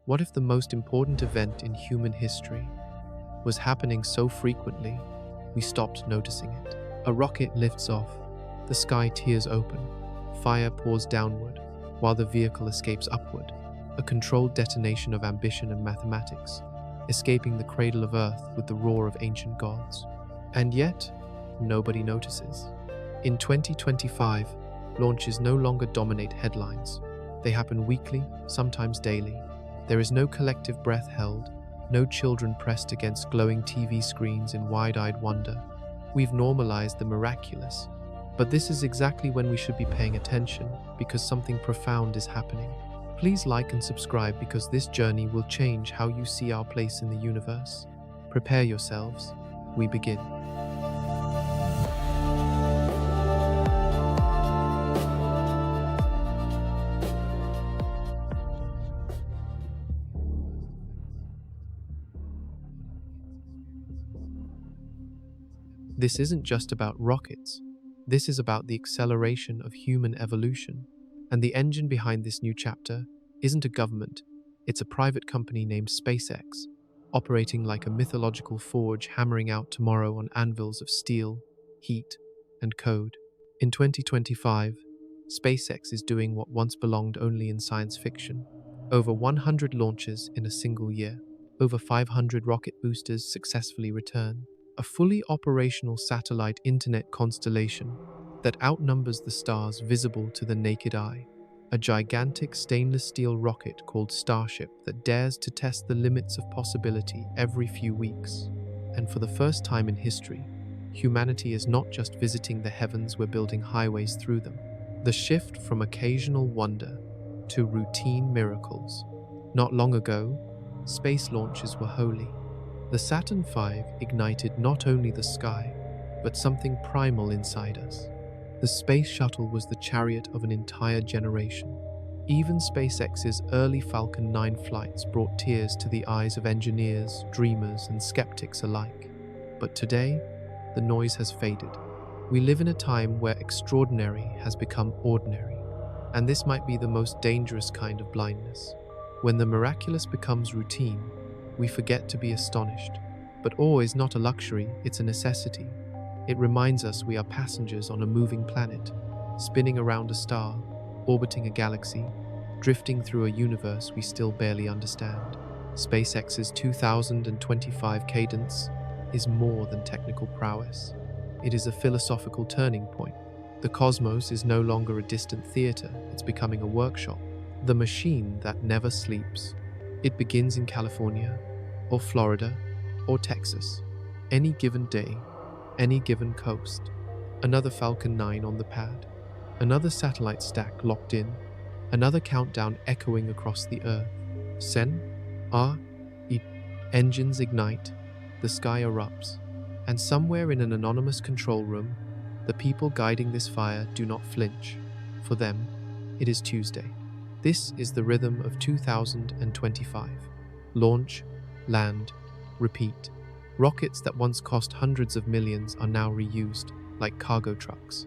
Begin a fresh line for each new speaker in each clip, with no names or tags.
What if the most important event in human history was happening so frequently we stopped noticing it? A rocket lifts off, the sky tears open, fire pours downward, while the vehicle escapes upward, a controlled detonation of ambition and mathematics, escaping the cradle of Earth with the roar of ancient gods. And yet, nobody notices. In 2025, launches no longer dominate headlines. They happen weekly, sometimes daily. There is no collective breath held, no children pressed against glowing TV screens in wide-eyed wonder. We've normalized the miraculous. But this is exactly when we should be paying attention, because something profound is happening. Please like and subscribe, because this journey will change how you see our place in the universe. Prepare yourselves. We begin. This isn't just about rockets. This is about the acceleration of human evolution. And the engine behind this new chapter isn't a government, it's a private company named SpaceX, operating like a mythological forge hammering out tomorrow on anvils of steel, heat, and code. In 2025, SpaceX is doing what once belonged only in science fiction. Over 100 launches in a single year, over 500 rocket boosters successfully return, a fully operational satellite internet constellation that outnumbers the stars visible to the naked eye, a gigantic stainless steel rocket called Starship that dares to test the limits of possibility every few weeks. And for the first time in history, humanity is not just visiting the heavens, we're building highways through them. The shift from occasional wonder to routine miracles. Not long ago, space launches were holy. The Saturn V ignited not only the sky, but something primal inside us. The space shuttle was the chariot of an entire generation. Even SpaceX's early Falcon 9 flights brought tears to the eyes of engineers, dreamers, and skeptics alike. But today, the noise has faded. We live in a time where extraordinary has become ordinary. And this might be the most dangerous kind of blindness. When the miraculous becomes routine, we forget to be astonished. But awe is not a luxury, it's a necessity. It reminds us we are passengers on a moving planet, spinning around a star, orbiting a galaxy, drifting through a universe we still barely understand. SpaceX's 2025 Cadence is more than technical prowess. It is a philosophical turning point. The cosmos is no longer a distant theater, it's becoming a workshop. The machine that never sleeps. It begins in California, or Florida, or Texas. Any given day, any given coast. Another Falcon 9 on the pad. Another satellite stack locked in. Another countdown echoing across the Earth. Sen, Ah, I. Engines ignite. The sky erupts. And somewhere in an anonymous control room, the people guiding this fire do not flinch. For them, it is Tuesday. This is the rhythm of 2025. Launch, land, repeat. Rockets that once cost hundreds of millions are now reused, like cargo trucks.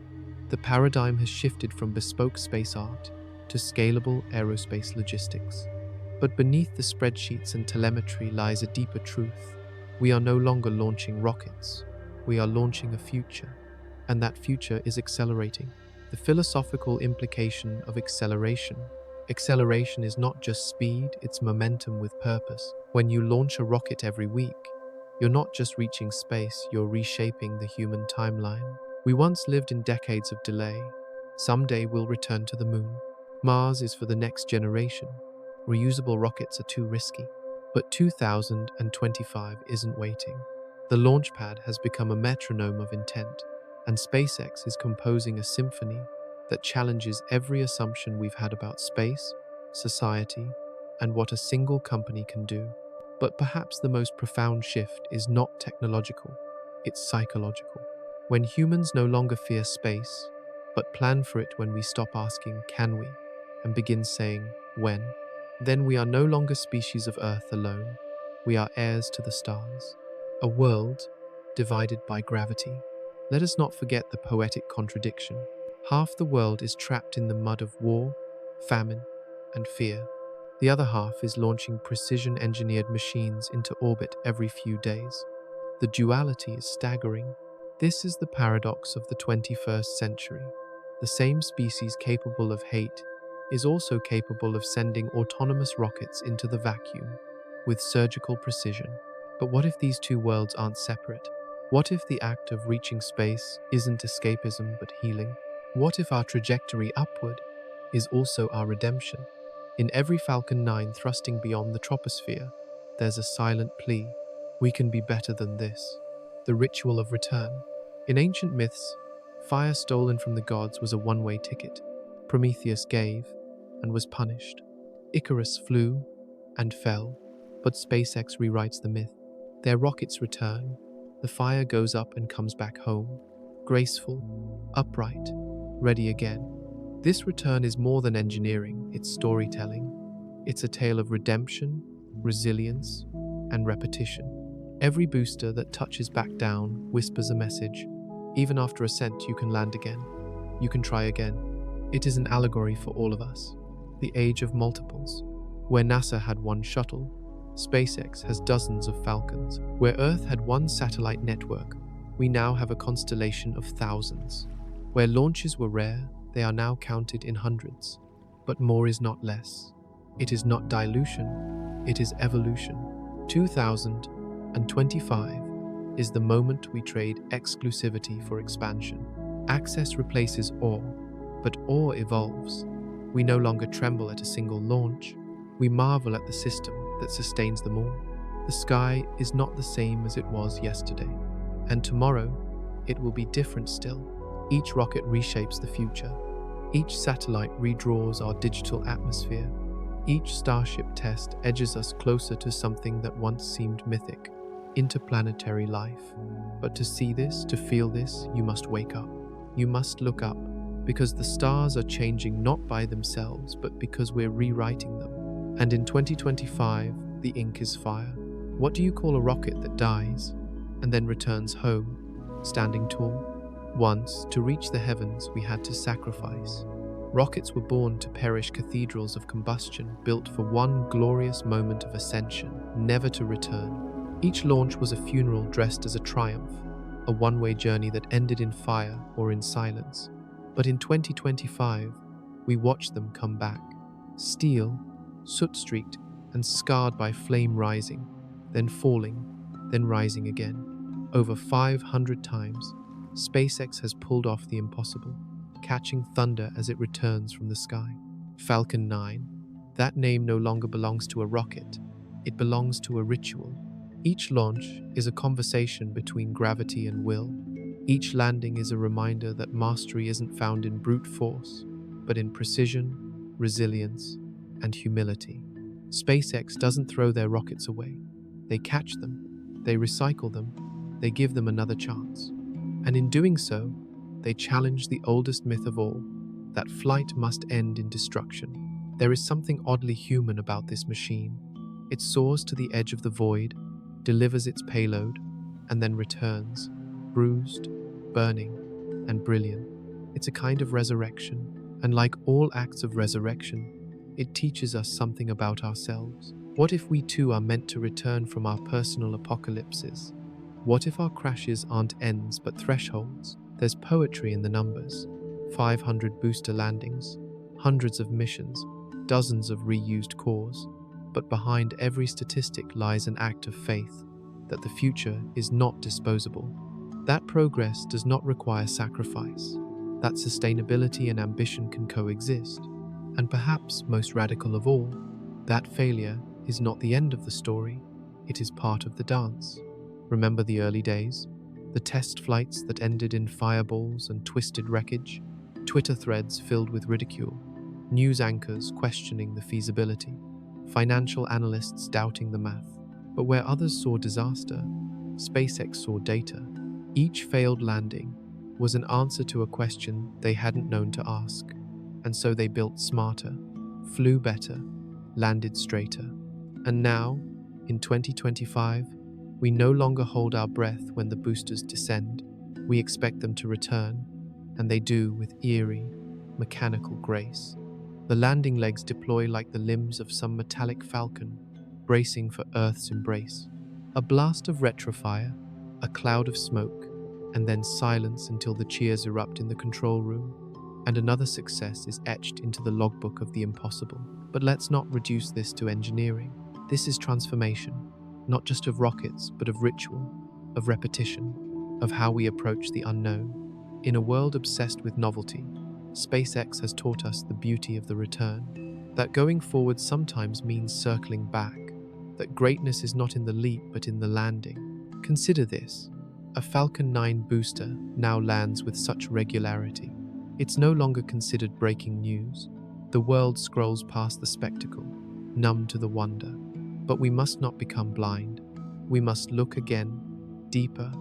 The paradigm has shifted from bespoke space art to scalable aerospace logistics. But beneath the spreadsheets and telemetry lies a deeper truth. We are no longer launching rockets. We are launching a future. And that future is accelerating. The philosophical implication of acceleration. Acceleration is not just speed, it's momentum with purpose. When you launch a rocket every week, you're not just reaching space, you're reshaping the human timeline. We once lived in decades of delay. Someday we'll return to the moon. Mars is for the next generation. Reusable rockets are too risky. But 2025 isn't waiting. The launch pad has become a metronome of intent, and SpaceX is composing a symphony that challenges every assumption we've had about space, society, and what a single company can do. But perhaps the most profound shift is not technological, it's psychological. When humans no longer fear space, but plan for it when we stop asking, can we, and begin saying, when, then we are no longer species of Earth alone. We are heirs to the stars. A world divided by gravity. Let us not forget the poetic contradiction. Half the world is trapped in the mud of war, famine, and fear. The other half is launching precision-engineered machines into orbit every few days. The duality is staggering. This is the paradox of the 21st century. The same species capable of hate is also capable of sending autonomous rockets into the vacuum with surgical precision. But what if these two worlds aren't separate? What if the act of reaching space isn't escapism but healing? What if our trajectory upward is also our redemption? In every Falcon 9 thrusting beyond the troposphere, there's a silent plea: we can be better than this. The ritual of return. In ancient myths, fire stolen from the gods was a one-way ticket. Prometheus gave and was punished. Icarus flew and fell, but SpaceX rewrites the myth. Their rockets return. The fire goes up and comes back home, graceful, upright, ready again. This return is more than engineering, it's storytelling. It's a tale of redemption, resilience, and repetition. Every booster that touches back down whispers a message. Even after ascent, you can land again. You can try again. It is an allegory for all of us. The age of multiples. Where NASA had one shuttle, SpaceX has dozens of Falcons. Where Earth had one satellite network, we now have a constellation of thousands. Where launches were rare, they are now counted in hundreds. But more is not less. It is not dilution, it is evolution. 2025 is the moment we trade exclusivity for expansion. Access replaces awe, but awe evolves. We no longer tremble at a single launch. We marvel at the system that sustains them all. The sky is not the same as it was yesterday, and tomorrow it will be different still. Each rocket reshapes the future. Each satellite redraws our digital atmosphere. Each Starship test edges us closer to something that once seemed mythic: interplanetary life. But to see this, to feel this, you must wake up. You must look up, because the stars are changing not by themselves, but because we're rewriting them. And in 2025, the ink is fire. What do you call a rocket that dies and then returns home, standing tall? Once, to reach the heavens, we had to sacrifice. Rockets were born to perish cathedrals of combustion, built for one glorious moment of ascension, never to return. Each launch was a funeral dressed as a triumph, a one-way journey that ended in fire or in silence. But in 2025, we watched them come back. Steel, soot-streaked, and scarred by flame rising, then falling, then rising again. Over 500 times, SpaceX has pulled off the impossible, catching thunder as it returns from the sky. Falcon 9, that name no longer belongs to a rocket, it belongs to a ritual. Each launch is a conversation between gravity and will. Each landing is a reminder that mastery isn't found in brute force, but in precision, resilience, and humility. SpaceX doesn't throw their rockets away. They catch them, they recycle them, they give them another chance. And in doing so, they challenge the oldest myth of all, that flight must end in destruction. There is something oddly human about this machine. It soars to the edge of the void, delivers its payload, and then returns, bruised, burning, and brilliant. It's a kind of resurrection, and like all acts of resurrection, it teaches us something about ourselves. What if we too are meant to return from our personal apocalypses? What if our crashes aren't ends but thresholds? There's poetry in the numbers. 500 booster landings, hundreds of missions, dozens of reused cores. But behind every statistic lies an act of faith that the future is not disposable. That progress does not require sacrifice. That sustainability and ambition can coexist. And perhaps most radical of all, that failure is not the end of the story. It is part of the dance. Remember the early days? The test flights that ended in fireballs and twisted wreckage? Twitter threads filled with ridicule? News anchors questioning the feasibility? Financial analysts doubting the math? But where others saw disaster, SpaceX saw data. Each failed landing was an answer to a question they hadn't known to ask. And so they built smarter, flew better, landed straighter. And now, in 2025, we no longer hold our breath when the boosters descend. We expect them to return, and they do with eerie, mechanical grace. The landing legs deploy like the limbs of some metallic falcon, bracing for Earth's embrace. A blast of retrofire, a cloud of smoke, and then silence until the cheers erupt in the control room, and another success is etched into the logbook of the impossible. But let's not reduce this to engineering. This is transformation, not just of rockets, but of ritual, of repetition, of how we approach the unknown. In a world obsessed with novelty, SpaceX has taught us the beauty of the return, that going forward sometimes means circling back, that greatness is not in the leap but in the landing. Consider this. A Falcon 9 booster now lands with such regularity. It's no longer considered breaking news. The world scrolls past the spectacle, numb to the wonder. But we must not become blind. We must look again, deeper,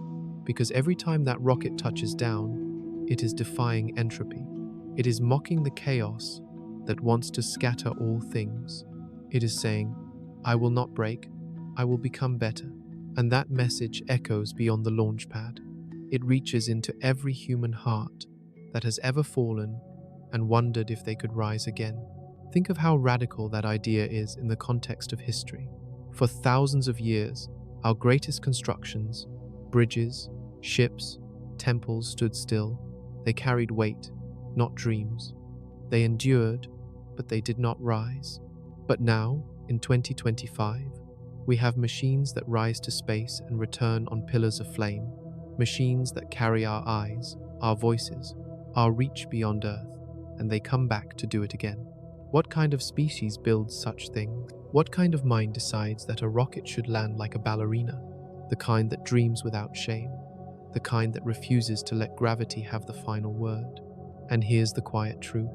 because every time that rocket touches down, it is defying entropy. It is mocking the chaos that wants to scatter all things. It is saying, I will not break, I will become better. And that message echoes beyond the launch pad. It reaches into every human heart that has ever fallen and wondered if they could rise again. Think of how radical that idea is in the context of history. For thousands of years, our greatest constructions, bridges, ships, temples stood still. They carried weight, not dreams. They endured, but they did not rise. But now, in 2025, we have machines that rise to space and return on pillars of flame, machines that carry our eyes, our voices, our reach beyond Earth, and they come back to do it again. What kind of species builds such things? What kind of mind decides that a rocket should land like a ballerina? The kind that dreams without shame, the kind that refuses to let gravity have the final word. And here's the quiet truth.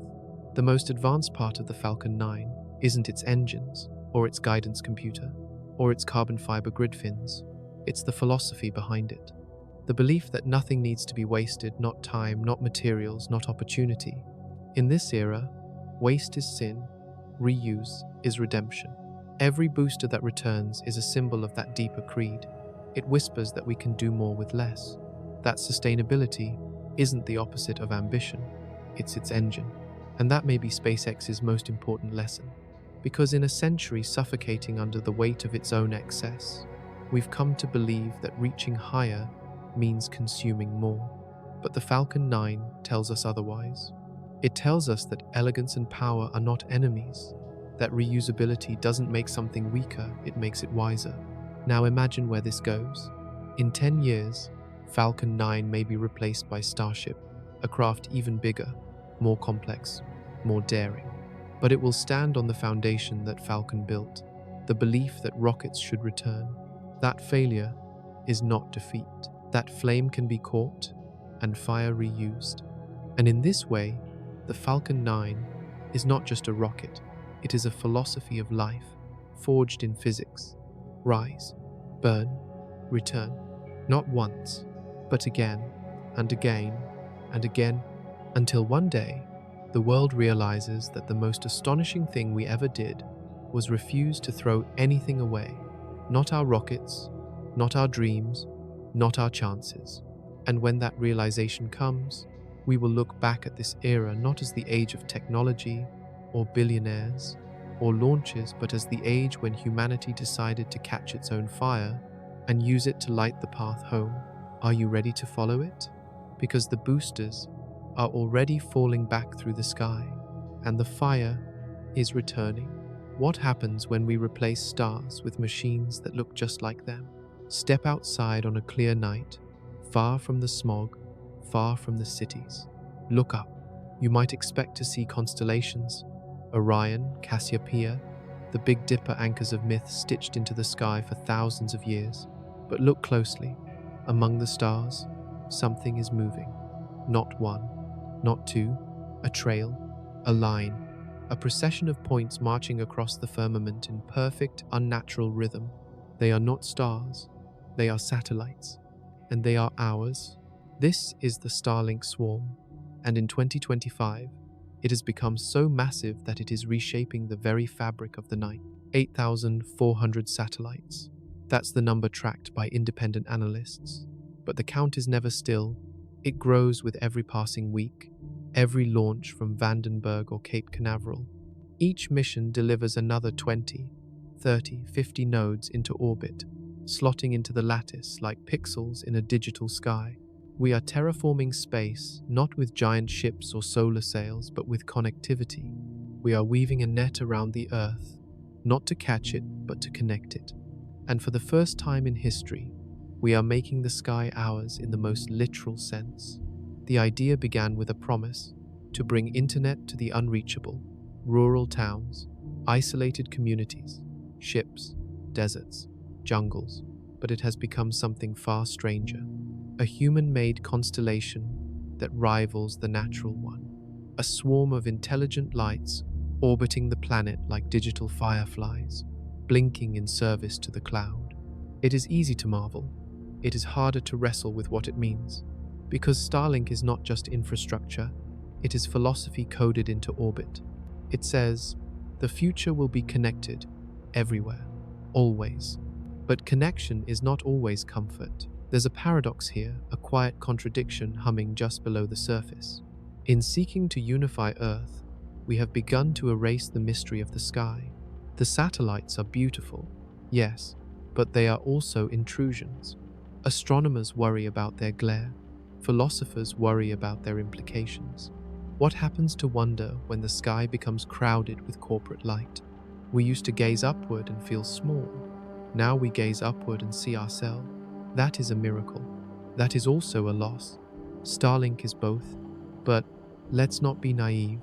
The most advanced part of the Falcon 9 isn't its engines, or its guidance computer, or its carbon fiber grid fins. It's the philosophy behind it. The belief that nothing needs to be wasted, not time, not materials, not opportunity. In this era, waste is sin, reuse is redemption. Every booster that returns is a symbol of that deeper creed. It whispers that we can do more with less, that sustainability isn't the opposite of ambition, it's its engine. And that may be SpaceX's most important lesson. Because in a century suffocating under the weight of its own excess, we've come to believe that reaching higher means consuming more. But the Falcon 9 tells us otherwise. It tells us that elegance and power are not enemies, that reusability doesn't make something weaker, it makes it wiser. Now imagine where this goes. In 10 years, Falcon 9 may be replaced by Starship, a craft even bigger, more complex, more daring. But it will stand on the foundation that Falcon built, the belief that rockets should return. That failure is not defeat. That flame can be caught and fire reused. And in this way, the Falcon 9 is not just a rocket, it is a philosophy of life, forged in physics. Rise, burn, return. Not once, but again, and again, and again, until one day, the world realizes that the most astonishing thing we ever did was refuse to throw anything away. Not our rockets, not our dreams, not our chances. And when that realization comes, we will look back at this era not as the age of technology or billionaires or launches, but as the age when humanity decided to catch its own fire and use it to light the path home. Are you ready to follow it? Because the boosters are already falling back through the sky, and the fire is returning. What happens when we replace stars with machines that look just like them? Step outside on a clear night, far from the smog, far from the cities. Look up. You might expect to see constellations, Orion, Cassiopeia, the Big Dipper anchors of myth stitched into the sky for thousands of years. But look closely. Among the stars, something is moving. Not one, not two, a trail, a line, a procession of points marching across the firmament in perfect, unnatural rhythm. They are not stars, they are satellites, and they are ours. This is the Starlink swarm, and in 2025, it has become so massive that it is reshaping the very fabric of the night. 8,400 satellites. That's the number tracked by independent analysts. But the count is never still. It grows with every passing week, every launch from Vandenberg or Cape Canaveral, Each mission delivers another 20, 30, 50 nodes into orbit, slotting into the lattice like pixels in a digital sky. We are terraforming space, not with giant ships or solar sails, but with connectivity. We are weaving a net around the Earth, not to catch it, but to connect it. And for the first time in history, we are making the sky ours in the most literal sense. The idea began with a promise to bring internet to the unreachable, rural towns, isolated communities, ships, deserts, jungles, but it has become something far stranger. A human-made constellation that rivals the natural one. A swarm of intelligent lights orbiting the planet like digital fireflies, blinking in service to the cloud. It is easy to marvel. It is harder to wrestle with what it means. Because Starlink is not just infrastructure, it is philosophy coded into orbit. It says, the future will be connected, everywhere, always. But connection is not always comfort. There's a paradox here, a quiet contradiction humming just below the surface. In seeking to unify Earth, we have begun to erase the mystery of the sky. The satellites are beautiful, yes, but they are also intrusions. Astronomers worry about their glare. Philosophers worry about their implications. What happens to wonder when the sky becomes crowded with corporate light? We used to gaze upward and feel small. Now we gaze upward and see ourselves. That is a miracle. That is also a loss. Starlink is both. But let's not be naive.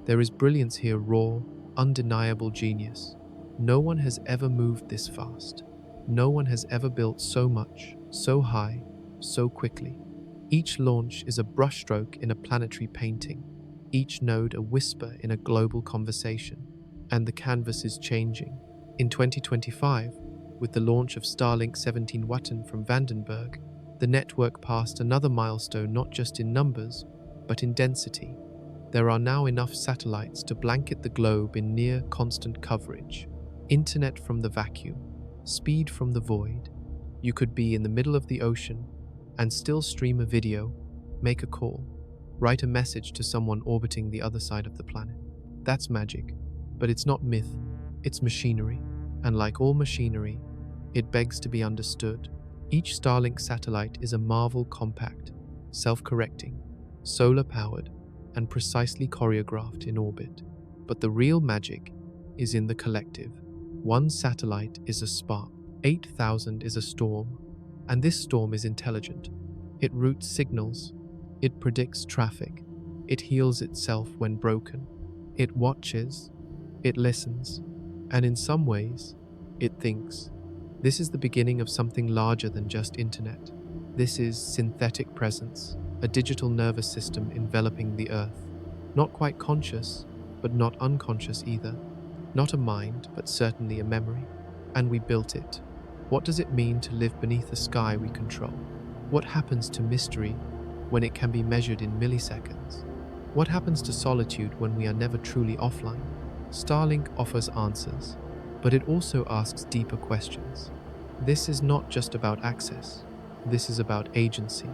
There is brilliance here, raw, undeniable genius. No one has ever moved this fast. No one has ever built so much, so high, so quickly. Each launch is a brushstroke in a planetary painting, each node a whisper in a global conversation. And the canvas is changing. In 2025, with the launch of Starlink 17 Watton from Vandenberg, the network passed another milestone not just in numbers, but in density. There are now enough satellites to blanket the globe in near constant coverage. Internet from the vacuum, speed from the void. You could be in the middle of the ocean and still stream a video, make a call, write a message to someone orbiting the other side of the planet. That's magic, but it's not myth, it's machinery. And like all machinery, it begs to be understood. Each Starlink satellite is a marvel, compact, self-correcting, solar-powered, and precisely choreographed in orbit. But the real magic is in the collective. One satellite is a spark, 8,000 is a storm, and this storm is intelligent. It routes signals, it predicts traffic, it heals itself when broken, it watches, it listens, and in some ways, it thinks. This is the beginning of something larger than just internet. This is synthetic presence, a digital nervous system enveloping the Earth. Not quite conscious, but not unconscious either. Not a mind, but certainly a memory. And we built it. What does it mean to live beneath a sky we control? What happens to mystery when it can be measured in milliseconds? What happens to solitude when we are never truly offline? Starlink offers answers, but it also asks deeper questions. This is not just about access. This is about agency.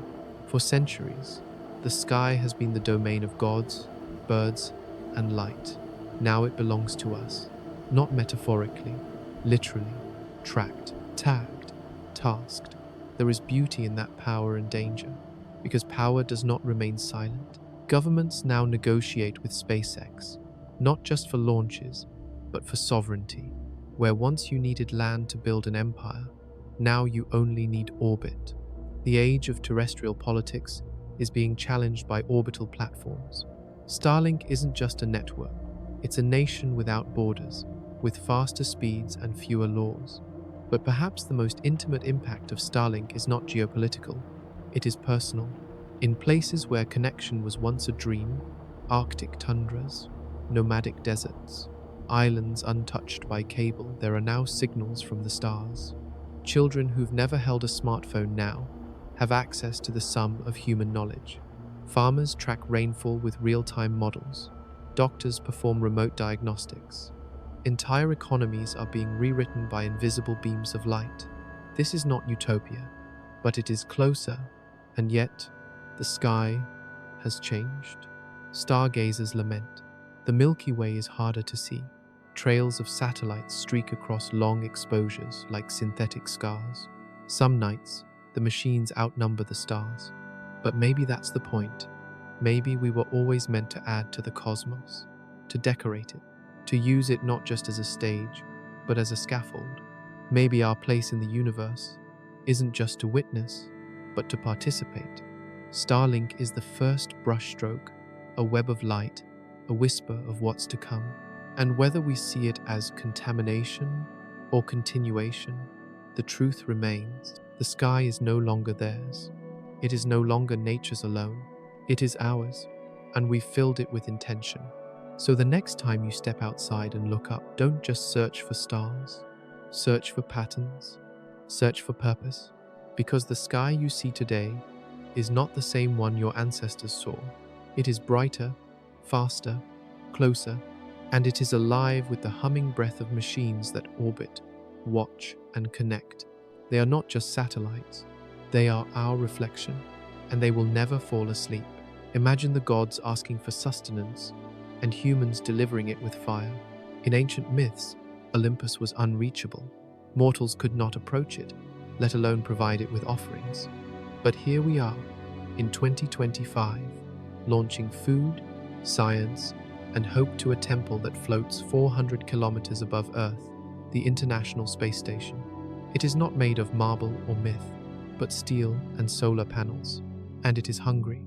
For centuries, the sky has been the domain of gods, birds, and light. Now it belongs to us, not metaphorically, literally, tracked, tagged, tasked. There is beauty in that power and danger, because power does not remain silent. Governments now negotiate with SpaceX, not just for launches, but for sovereignty. Where once you needed land to build an empire, now you only need orbit. The age of terrestrial politics is being challenged by orbital platforms. Starlink isn't just a network, it's a nation without borders, with faster speeds and fewer laws. But perhaps the most intimate impact of Starlink is not geopolitical, it is personal. In places where connection was once a dream, Arctic tundras, nomadic deserts, islands untouched by cable, there are now signals from the stars. Children who've never held a smartphone now have access to the sum of human knowledge. Farmers track rainfall with real-time models. Doctors perform remote diagnostics. Entire economies are being rewritten by invisible beams of light. This is not utopia, but it is closer, and yet the sky has changed. Stargazers lament. The Milky Way is harder to see. Trails of satellites streak across long exposures like synthetic scars. Some nights, the machines outnumber the stars. But maybe that's the point. Maybe we were always meant to add to the cosmos, to decorate it, to use it not just as a stage, but as a scaffold. Maybe our place in the universe isn't just to witness, but to participate. Starlink is the first brushstroke, a web of light, a whisper of what's to come. And whether we see it as contamination or continuation, the truth remains. The sky is no longer theirs. It is no longer nature's alone. It is ours, and we've filled it with intention. So the next time you step outside and look up, don't just search for stars. Search for patterns. Search for purpose. Because the sky you see today is not the same one your ancestors saw. It is brighter, faster, closer, and it is alive with the humming breath of machines that orbit, watch, and connect. They are not just satellites. They are our reflection, and they will never fall asleep. Imagine the gods asking for sustenance, and humans delivering it with fire. In ancient myths, Olympus was unreachable. Mortals could not approach it, let alone provide it with offerings. But here we are, in 2025, launching food, science, and hope to a temple that floats 400 kilometers above Earth, the International Space Station. It is not made of marble or myth, but steel and solar panels, and it is hungry.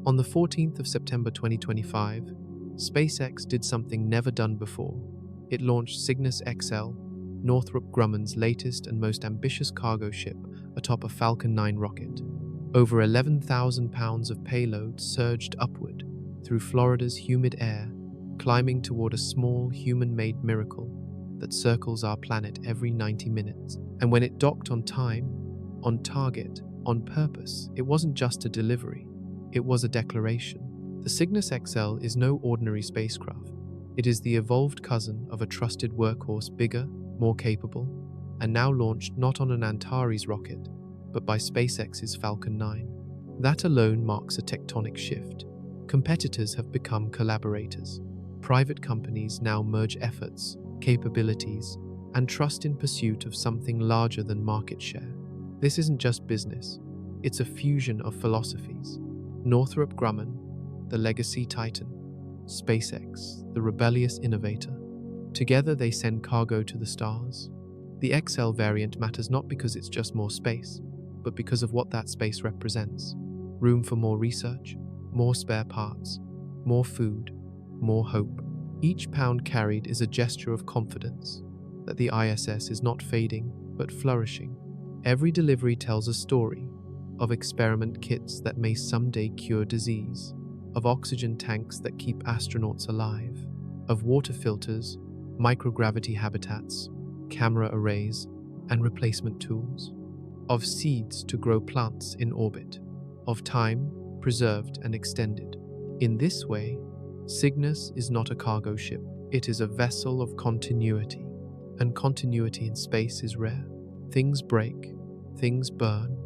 On the 14th of September 2025, SpaceX did something never done before. It launched Cygnus XL, Northrop Grumman's latest and most ambitious cargo ship, atop a Falcon 9 rocket. Over 11,000 pounds of payload surged upward through Florida's humid air, climbing toward a small human-made miracle that circles our planet every 90 minutes. And when it docked on time, on target, on purpose, it wasn't just a delivery, it was a declaration. The Cygnus XL is no ordinary spacecraft. It is the evolved cousin of a trusted workhorse, bigger, more capable, and now launched not on an Antares rocket, but by SpaceX's Falcon 9. That alone marks a tectonic shift. Competitors have become collaborators. Private companies now merge efforts, capabilities, and trust in pursuit of something larger than market share. This isn't just business, it's a fusion of philosophies. Northrop Grumman, the legacy titan, SpaceX, the rebellious innovator. Together they send cargo to the stars. The XL variant matters not because it's just more space, but because of what that space represents. Room for more research, more spare parts, more food, more hope. Each pound carried is a gesture of confidence that the ISS is not fading, but flourishing. Every delivery tells a story of experiment kits that may someday cure disease, of oxygen tanks that keep astronauts alive, of water filters, microgravity habitats, camera arrays, and replacement tools, of seeds to grow plants in orbit, of time preserved and extended. In this way, Cygnus is not a cargo ship, it is a vessel of continuity, and continuity in space is rare. Things break, things burn,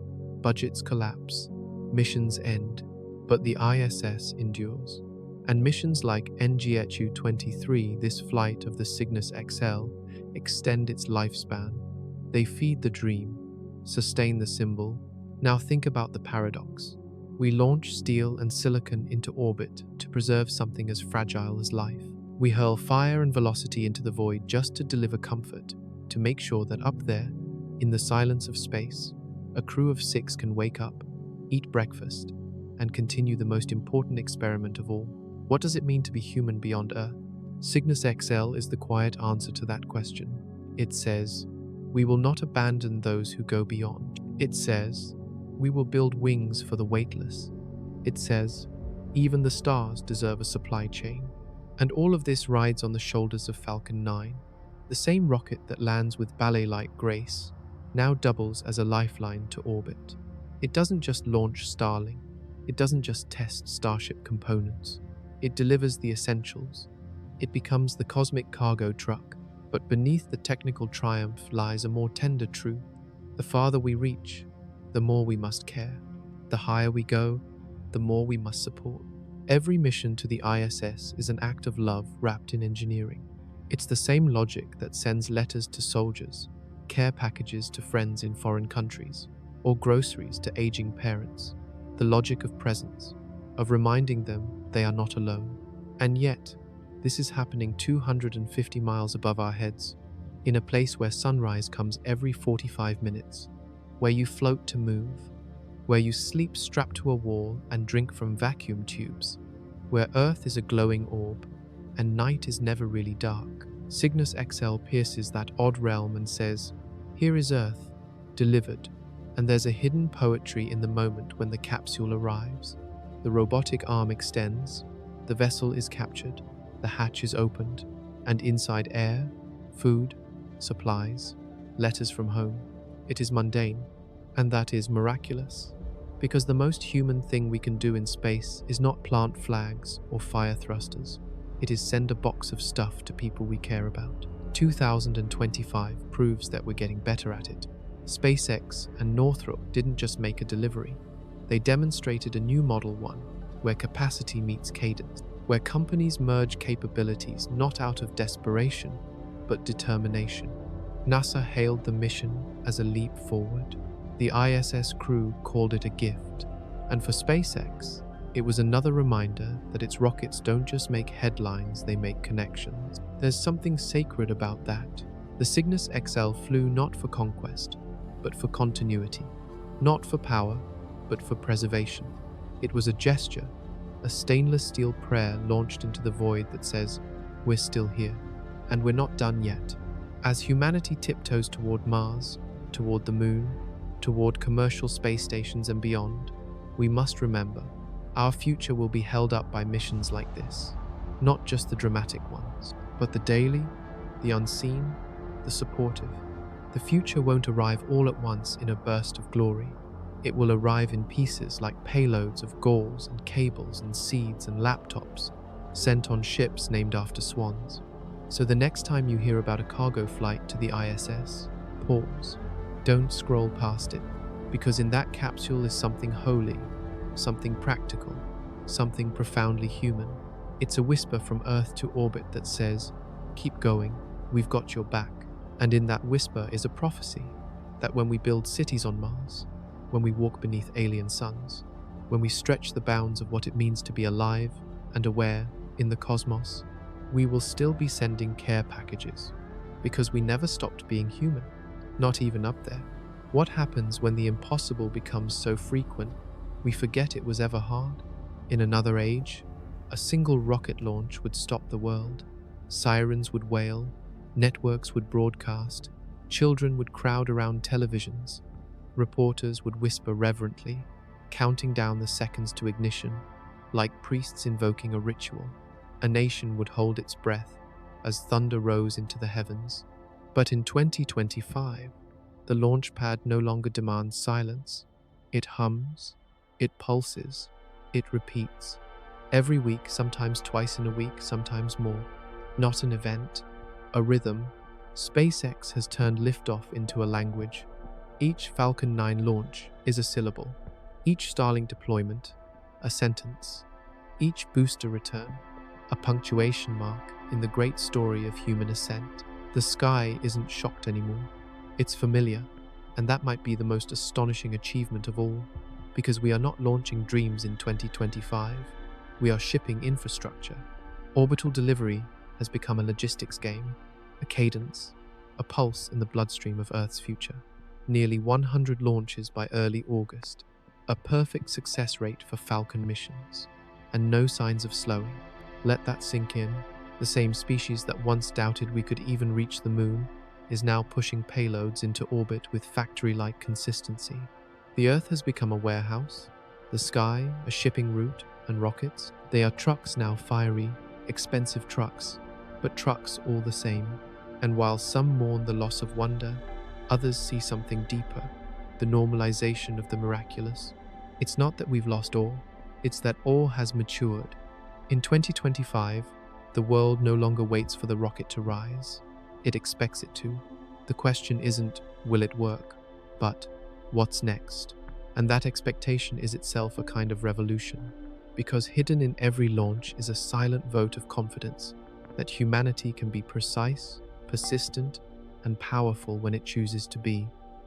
budgets collapse, missions end, but the ISS endures. And missions like NGHU-23, this flight of the Cygnus XL, extend its lifespan. They feed the dream, sustain the symbol. Now think about the paradox. We launch steel and silicon into orbit to preserve something as fragile as life. We hurl fire and velocity into the void just to deliver comfort, to make sure that up there, in the silence of space, a crew of 6 can wake up, eat breakfast, and continue the most important experiment of all. What does it mean to be human beyond Earth? Cygnus XL is the quiet answer to that question. It says, we will not abandon those who go beyond. It says, we will build wings for the weightless. It says, even the stars deserve a supply chain. And all of this rides on the shoulders of Falcon 9. The same rocket that lands with ballet-like grace now doubles as a lifeline to orbit. It doesn't just launch Starlink. It doesn't just test Starship components. It delivers the essentials. It becomes the cosmic cargo truck. But beneath the technical triumph lies a more tender truth. The farther we reach, the more we must care. The higher we go, the more we must support. Every mission to the ISS is an act of love wrapped in engineering. It's the same logic that sends letters to soldiers, care packages to friends in foreign countries, or groceries to aging parents. The logic of presence, of reminding them they are not alone. And yet, this is happening 250 miles above our heads, in a place where sunrise comes every 45 minutes, where you float to move, where you sleep strapped to a wall and drink from vacuum tubes, where Earth is a glowing orb and night is never really dark. Cygnus XL pierces that odd realm and says, "Here is Earth, delivered," and there's a hidden poetry in the moment when the capsule arrives. The robotic arm extends, the vessel is captured, the hatch is opened, and inside air, food, supplies, letters from home. It is mundane, and that is miraculous, because the most human thing we can do in space is not plant flags or fire thrusters. It is send a box of stuff to people we care about. 2025 proves that we're getting better at it. SpaceX and Northrop didn't just make a delivery. They demonstrated a new Model 1, where capacity meets cadence, where companies merge capabilities not out of desperation, but determination. NASA hailed the mission as a leap forward. The ISS crew called it a gift. And for SpaceX, it was another reminder that its rockets don't just make headlines, they make connections. There's something sacred about that. The Cygnus XL flew not for conquest, but for continuity. Not for power, but for preservation. It was a gesture, a stainless steel prayer launched into the void that says, "We're still here, and we're not done yet." As humanity tiptoes toward Mars, toward the Moon, toward commercial space stations and beyond, we must remember, our future will be held up by missions like this. Not just the dramatic ones, but the daily, the unseen, the supportive. The future won't arrive all at once in a burst of glory. It will arrive in pieces like payloads of galls and cables and seeds and laptops, sent on ships named after swans. So the next time you hear about a cargo flight to the ISS, pause. Don't scroll past it, because in that capsule is something holy, something practical, something profoundly human. It's a whisper from Earth to orbit that says, "Keep going, we've got your back." And in that whisper is a prophecy that when we build cities on Mars, when we walk beneath alien suns, when we stretch the bounds of what it means to be alive and aware in the cosmos, we will still be sending care packages, because we never stopped being human, not even up there. What happens when the impossible becomes so frequent we forget it was ever hard? In another age, a single rocket launch would stop the world. Sirens would wail, networks would broadcast, children would crowd around televisions, reporters would whisper reverently, counting down the seconds to ignition, like priests invoking a ritual. A nation would hold its breath as thunder rose into the heavens. But in 2025, the launch pad no longer demands silence. It hums, it pulses, it repeats. Every week, sometimes twice in a week, sometimes more. Not an event, a rhythm. SpaceX has turned liftoff into a language. Each Falcon 9 launch is a syllable. Each Starlink deployment, a sentence. Each booster return, a punctuation mark in the great story of human ascent. The sky isn't shocked anymore. It's familiar, and that might be the most astonishing achievement of all, because we are not launching dreams in 2025. We are shipping infrastructure. Orbital delivery has become a logistics game, a cadence, a pulse in the bloodstream of Earth's future. Nearly 100 launches by early August, a perfect success rate for Falcon missions, and no signs of slowing. Let that sink in. The same species that once doubted we could even reach the Moon is now pushing payloads into orbit with factory-like consistency. The Earth has become a warehouse, the sky a shipping route, and rockets. They are trucks now, fiery, expensive trucks, but trucks all the same. And while some mourn the loss of wonder, others see something deeper, the normalization of the miraculous. It's not that we've lost awe, it's that awe has matured. In 2025, the world no longer waits for the rocket to rise. It expects it to. The question isn't, will it work, but what's next? And that expectation is itself a kind of revolution, because hidden in every launch is a silent vote of confidence that humanity can be precise, persistent, and powerful when it chooses to be.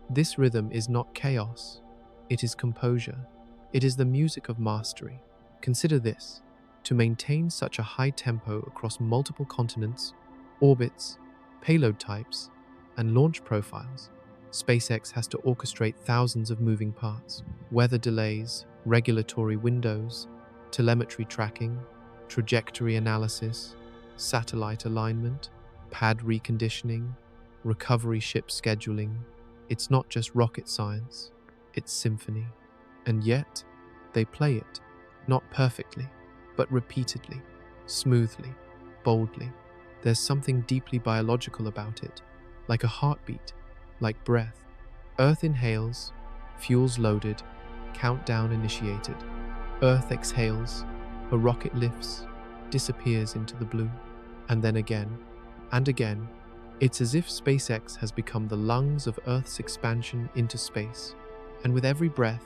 This rhythm is not chaos, it is composure. It is the music of mastery. Consider this: to maintain such a high tempo across multiple continents, orbits, payload types, and launch profiles, SpaceX has to orchestrate thousands of moving parts: weather delays, regulatory windows, telemetry tracking, trajectory analysis, satellite alignment, pad reconditioning, recovery ship scheduling. It's not just rocket science, it's symphony. And yet, they play it, not perfectly, but repeatedly, smoothly, boldly. There's something deeply biological about it, like a heartbeat, like breath. Earth inhales, fuel's loaded, countdown initiated. Earth exhales, a rocket lifts, disappears into the blue. And then again, and again. It's as if SpaceX has become the lungs of Earth's expansion into space. And with every breath,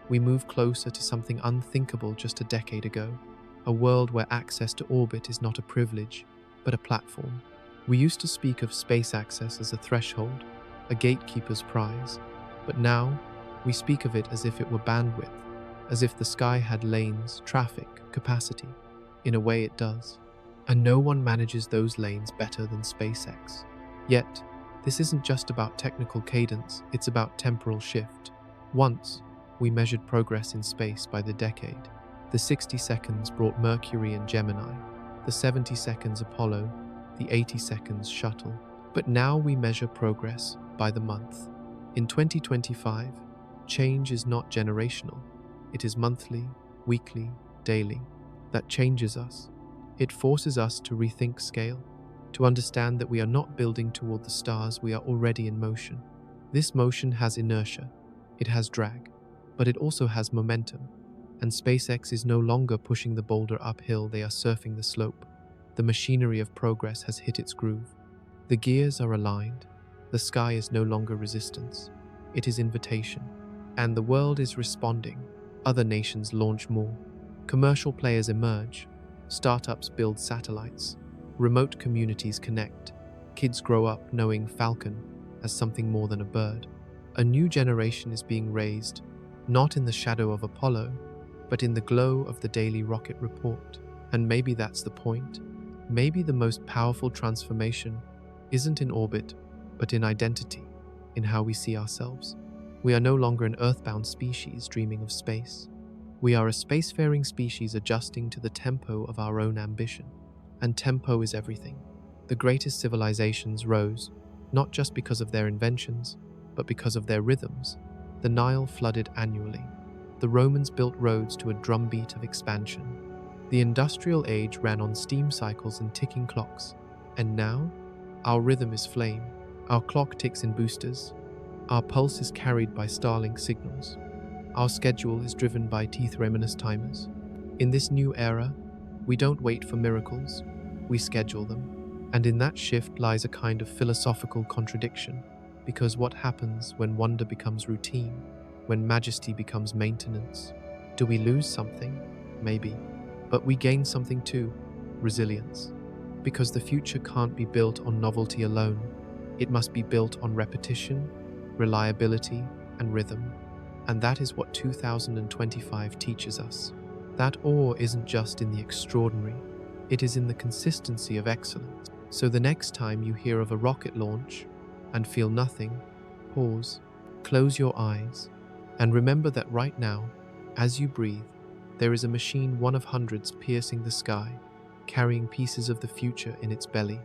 we move closer to something unthinkable just a decade ago, a world where access to orbit is not a privilege, but a platform. We used to speak of space access as a threshold, a gatekeeper's prize, but now we speak of it as if it were bandwidth, as if the sky had lanes, traffic, capacity. In a way it does. And no one manages those lanes better than SpaceX. Yet, this isn't just about technical cadence, it's about temporal shift. Once, we measured progress in space by the decade. The 60 seconds brought Mercury and Gemini, the 70 seconds Apollo, the 80 seconds Shuttle. But now we measure progress by the month. In 2025, change is not generational. It is monthly, weekly, daily. That changes us. It forces us to rethink scale, to understand that we are not building toward the stars, we are already in motion. This motion has inertia, it has drag, but it also has momentum. And SpaceX is no longer pushing the boulder uphill, they are surfing the slope. The machinery of progress has hit its groove. The gears are aligned. The sky is no longer resistance. It is invitation. And the world is responding. Other nations launch more. Commercial players emerge. Startups build satellites. Remote communities connect. Kids grow up knowing Falcon as something more than a bird. A new generation is being raised, not in the shadow of Apollo, but in the glow of the daily rocket report. And maybe that's the point. Maybe the most powerful transformation isn't in orbit, but in identity, in how we see ourselves. We are no longer an earthbound species dreaming of space. We are a spacefaring species adjusting to the tempo of our own ambition. And tempo is everything. The greatest civilizations rose, not just because of their inventions, but because of their rhythms. The Nile flooded annually. The Romans built roads to a drumbeat of expansion. The industrial age ran on steam cycles and ticking clocks. And now, our rhythm is flame. Our clock ticks in boosters. Our pulse is carried by Starlink signals. Our schedule is driven by teeth-reminous timers. In this new era, we don't wait for miracles, we schedule them. And in that shift lies a kind of philosophical contradiction, because what happens when wonder becomes routine, when majesty becomes maintenance? Do we lose something? Maybe. But we gain something too: resilience. Because the future can't be built on novelty alone. It must be built on repetition, reliability, and rhythm. And that is what 2025 teaches us. That awe isn't just in the extraordinary, it is in the consistency of excellence. So the next time you hear of a rocket launch and feel nothing, pause, close your eyes, and remember that right now, as you breathe, there is a machine, one of hundreds, piercing the sky, carrying pieces of the future in its belly,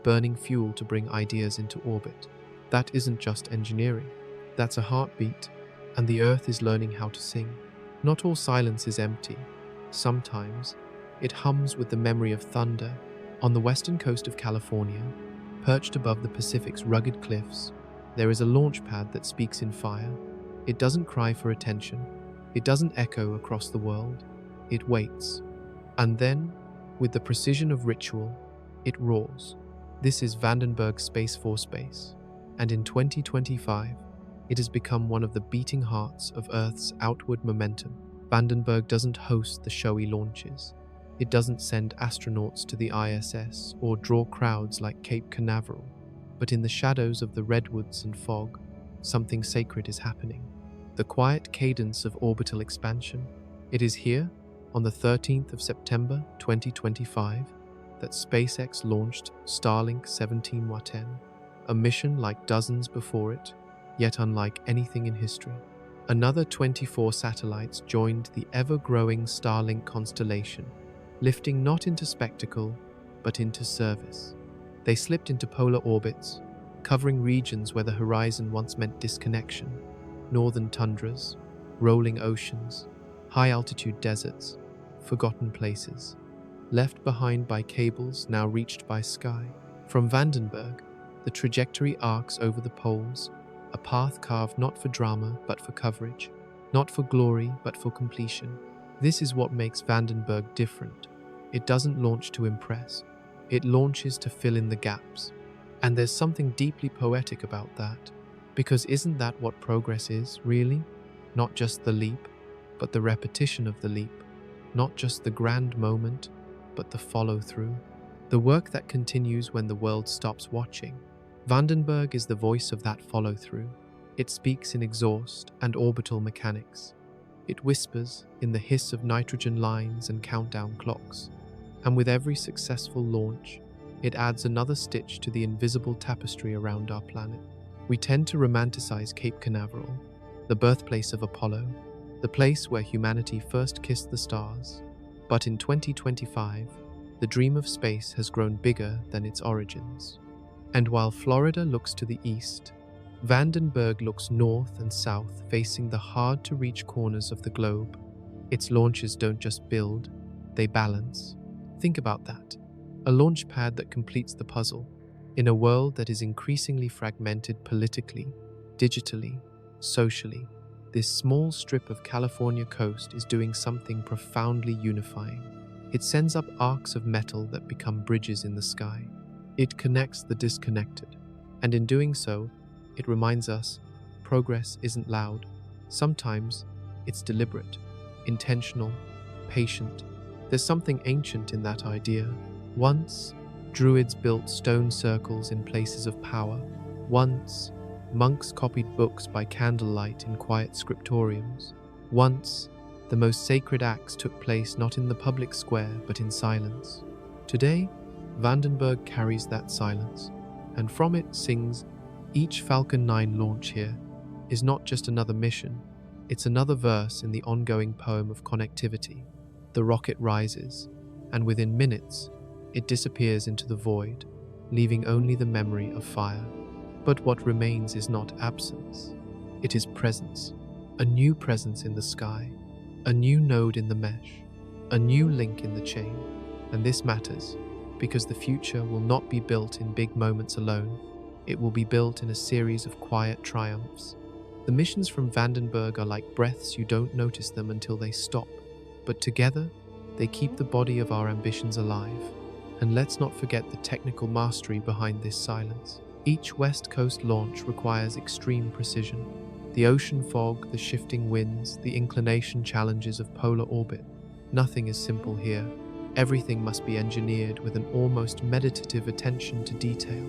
burning fuel to bring ideas into orbit. That isn't just engineering, that's a heartbeat, and the Earth is learning how to sing. Not all silence is empty. Sometimes, it hums with the memory of thunder. On the western coast of California, perched above the Pacific's rugged cliffs, there is a launch pad that speaks in fire. It doesn't cry for attention. It doesn't echo across the world. It waits. And then, with the precision of ritual, it roars. This is Vandenberg Space Force Base, and in 2025, it has become one of the beating hearts of Earth's outward momentum. Vandenberg doesn't host the showy launches. It doesn't send astronauts to the ISS or draw crowds like Cape Canaveral. But in the shadows of the redwoods and fog, something sacred is happening. The quiet cadence of orbital expansion. It is here, on the 13th of September 2025, that SpaceX launched Starlink 17W10, a mission like dozens before it, yet unlike anything in history. Another 24 satellites joined the ever-growing Starlink constellation, lifting not into spectacle, but into service. They slipped into polar orbits, covering regions where the horizon once meant disconnection, northern tundras, rolling oceans, high-altitude deserts, forgotten places, left behind by cables now reached by sky. From Vandenberg, the trajectory arcs over the poles, a path carved not for drama but for coverage, not for glory but for completion. This is what makes Vandenberg different. It doesn't launch to impress. It launches to fill in the gaps. And there's something deeply poetic about that, because isn't that what progress is, really? Not just the leap, but the repetition of the leap. Not just the grand moment, but the follow-through. The work that continues when the world stops watching. Vandenberg is the voice of that follow-through. It speaks in exhaust and orbital mechanics. It whispers in the hiss of nitrogen lines and countdown clocks. And with every successful launch, it adds another stitch to the invisible tapestry around our planet. We tend to romanticize Cape Canaveral, the birthplace of Apollo, the place where humanity first kissed the stars. But in 2025, the dream of space has grown bigger than its origins. And while Florida looks to the east, Vandenberg looks north and south, facing the hard-to-reach corners of the globe. Its launches don't just build, they balance. Think about that. A launch pad that completes the puzzle. In a world that is increasingly fragmented politically, digitally, socially, this small strip of California coast is doing something profoundly unifying. It sends up arcs of metal that become bridges in the sky. It connects the disconnected. And in doing so, it reminds us progress isn't loud. Sometimes it's deliberate, intentional, patient. There's something ancient in that idea. Once, druids built stone circles in places of power. Once, monks copied books by candlelight in quiet scriptoriums. Once, the most sacred acts took place not in the public square but in silence. Today, Vandenberg carries that silence, and from it sings, each Falcon 9 launch here is not just another mission, it's another verse in the ongoing poem of connectivity. The rocket rises, and within minutes, it disappears into the void, leaving only the memory of fire. But what remains is not absence, it is presence. A new presence in the sky, a new node in the mesh, a new link in the chain. And this matters, because the future will not be built in big moments alone. It will be built in a series of quiet triumphs. The missions from Vandenberg are like breaths. You don't notice them until they stop. But together, they keep the body of our ambitions alive. And let's not forget the technical mastery behind this silence. Each West Coast launch requires extreme precision. The ocean fog, the shifting winds, the inclination challenges of polar orbit. Nothing is simple here. Everything must be engineered with an almost meditative attention to detail.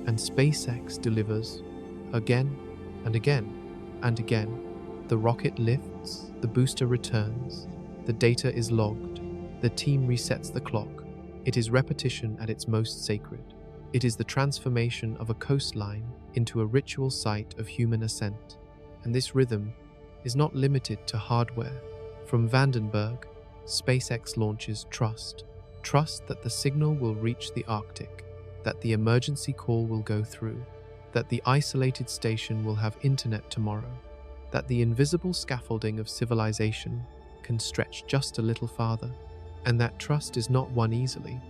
And SpaceX delivers again and again and again. The rocket lifts, the booster returns, the data is logged, the team resets the clock. It is repetition at its most sacred. It is the transformation of a coastline into a ritual site of human ascent. And this rhythm is not limited to hardware. From Vandenberg, SpaceX launches trust. Trust that the signal will reach the Arctic, that the emergency call will go through, that the isolated station will have internet tomorrow, that the invisible scaffolding of civilization can stretch just a little farther. And that trust is not won easily.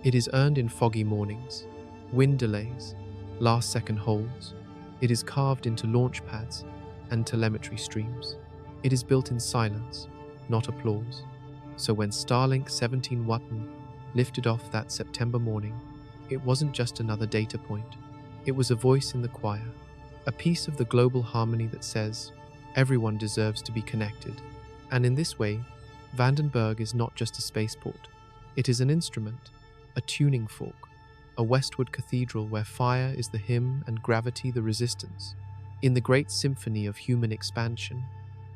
It is earned in foggy mornings, wind delays, last-second holds. It is carved into launch pads and telemetry streams. It is built in silence, not applause. So when Starlink 17W10 lifted off that September morning, it wasn't just another data point. It was a voice in the choir, a piece of the global harmony that says, everyone deserves to be connected, And in this way, Vandenberg is not just a spaceport. It is an instrument, a tuning fork, a westward cathedral where fire is the hymn and gravity the resistance. In the great symphony of human expansion,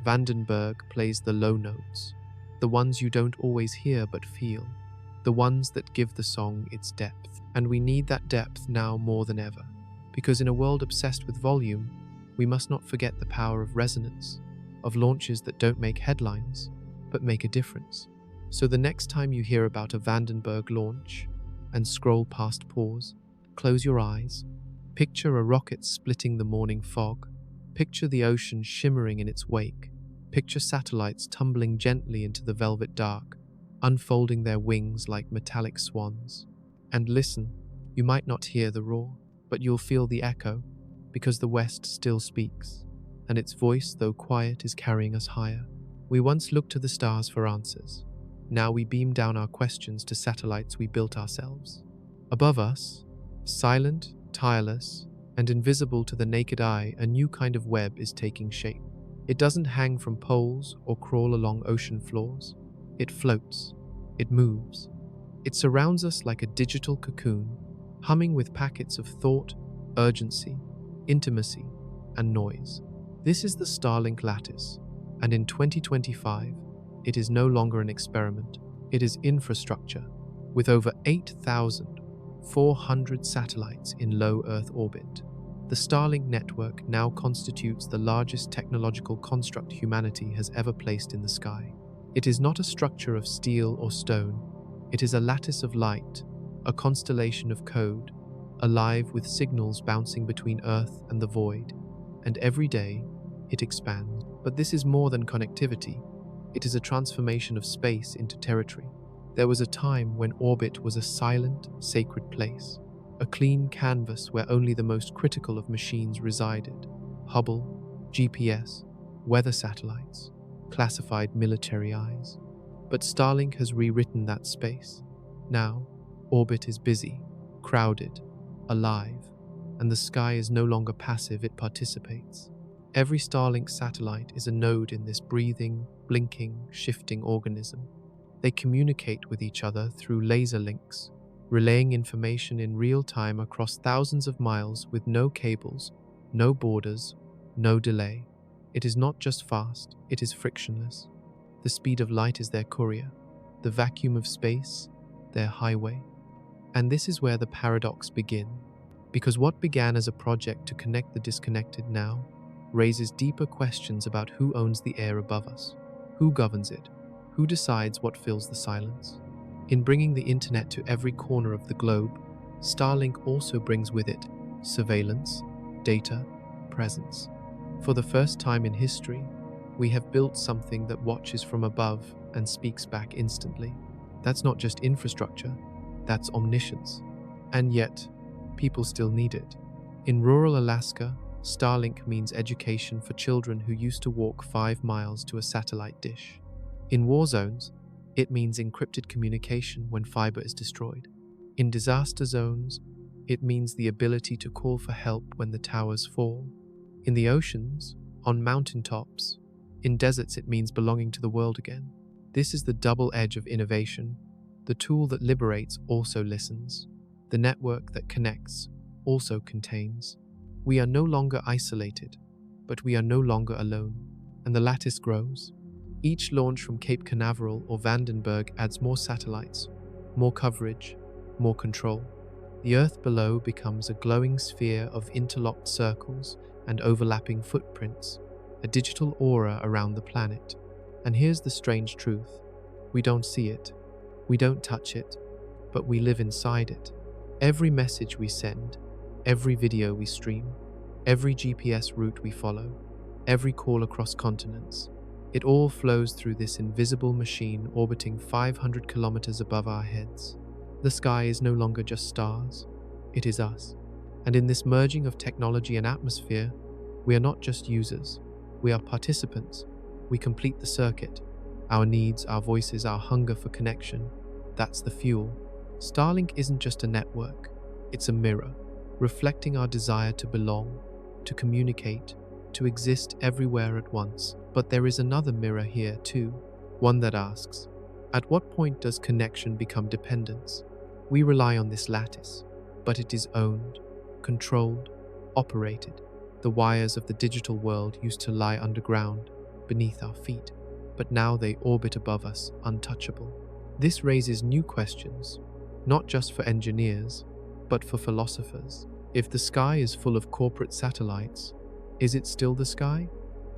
Vandenberg plays the low notes, the ones you don't always hear but feel, the ones that give the song its depth. And we need that depth now more than ever, because in a world obsessed with volume, we must not forget the power of resonance, of launches that don't make headlines, but make a difference. So the next time you hear about a Vandenberg launch and scroll past pause, close your eyes, picture a rocket splitting the morning fog, picture the ocean shimmering in its wake, picture satellites tumbling gently into the velvet dark, unfolding their wings like metallic swans. And listen, you might not hear the roar, but you'll feel the echo, because the West still speaks, and its voice, though quiet, is carrying us higher. We once looked to the stars for answers. Now we beam down our questions to satellites we built ourselves. Above us, silent, tireless, and invisible to the naked eye, a new kind of web is taking shape. It doesn't hang from poles or crawl along ocean floors. It floats. It moves. It surrounds us like a digital cocoon, humming with packets of thought, urgency, intimacy, and noise. This is the Starlink lattice, and in 2025, it is no longer an experiment. It is infrastructure, with over 8,400 satellites in low Earth orbit. The Starlink network now constitutes the largest technological construct humanity has ever placed in the sky. It is not a structure of steel or stone. It is a lattice of light, a constellation of code, alive with signals bouncing between Earth and the void. And every day, it expands. But this is more than connectivity. It is a transformation of space into territory. There was a time when orbit was a silent, sacred place, a clean canvas where only the most critical of machines resided: Hubble, GPS, weather satellites, classified military eyes. But Starlink has rewritten that space. Now, orbit is busy, crowded, alive, and the sky is no longer passive, it participates. Every Starlink satellite is a node in this breathing, blinking, shifting organism. They communicate with each other through laser links, relaying information in real time across thousands of miles with no cables, no borders, no delay. It is not just fast, it is frictionless. The speed of light is their courier, the vacuum of space, their highway. And this is where the paradox begins, because what began as a project to connect the disconnected now raises deeper questions about who owns the air above us, who governs it, who decides what fills the silence. In bringing the internet to every corner of the globe, Starlink also brings with it surveillance, data, presence. For the first time in history, we have built something that watches from above and speaks back instantly. That's not just infrastructure, that's omniscience. And yet, people still need it. In rural Alaska, Starlink means education for children who used to walk 5 miles to a satellite dish. In war zones, it means encrypted communication when fiber is destroyed. In disaster zones, it means the ability to call for help when the towers fall. In the oceans, on mountaintops, in deserts, it means belonging to the world again. This is the double edge of innovation. The tool that liberates also listens. The network that connects also contains. We are no longer isolated, but we are no longer alone. And the lattice grows. Each launch from Cape Canaveral or Vandenberg adds more satellites, more coverage, more control. The Earth below becomes a glowing sphere of interlocked circles and overlapping footprints, a digital aura around the planet. And here's the strange truth. We don't see it, we don't touch it, but we live inside it. Every message we send, every video we stream, every GPS route we follow, every call across continents, it all flows through this invisible machine orbiting 500 kilometers above our heads. The sky is no longer just stars, it is us. And in this merging of technology and atmosphere, we are not just users, we are participants. We complete the circuit. Our needs, our voices, our hunger for connection, that's the fuel. Starlink isn't just a network, it's a mirror, reflecting our desire to belong, to communicate, to exist everywhere at once. But there is another mirror here too, one that asks, at what point does connection become dependence? We rely on this lattice, but it is owned, controlled, operated. The wires of the digital world used to lie underground, beneath our feet, but now they orbit above us, untouchable. This raises new questions, not just for engineers, but for philosophers. If the sky is full of corporate satellites, is it still the sky?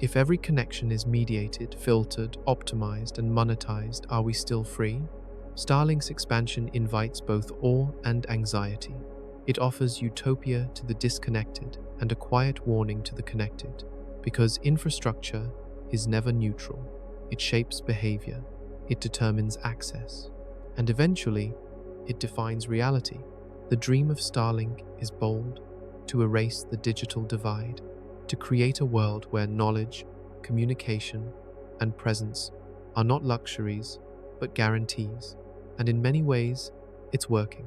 If every connection is mediated, filtered, optimized, and monetized, are we still free? Starlink's expansion invites both awe and anxiety. It offers utopia to the disconnected and a quiet warning to the connected, because infrastructure is never neutral. It shapes behavior, it determines access, and eventually, it defines reality. The dream of Starlink is bold: to erase the digital divide, to create a world where knowledge, communication, and presence are not luxuries, but guarantees. And in many ways, it's working.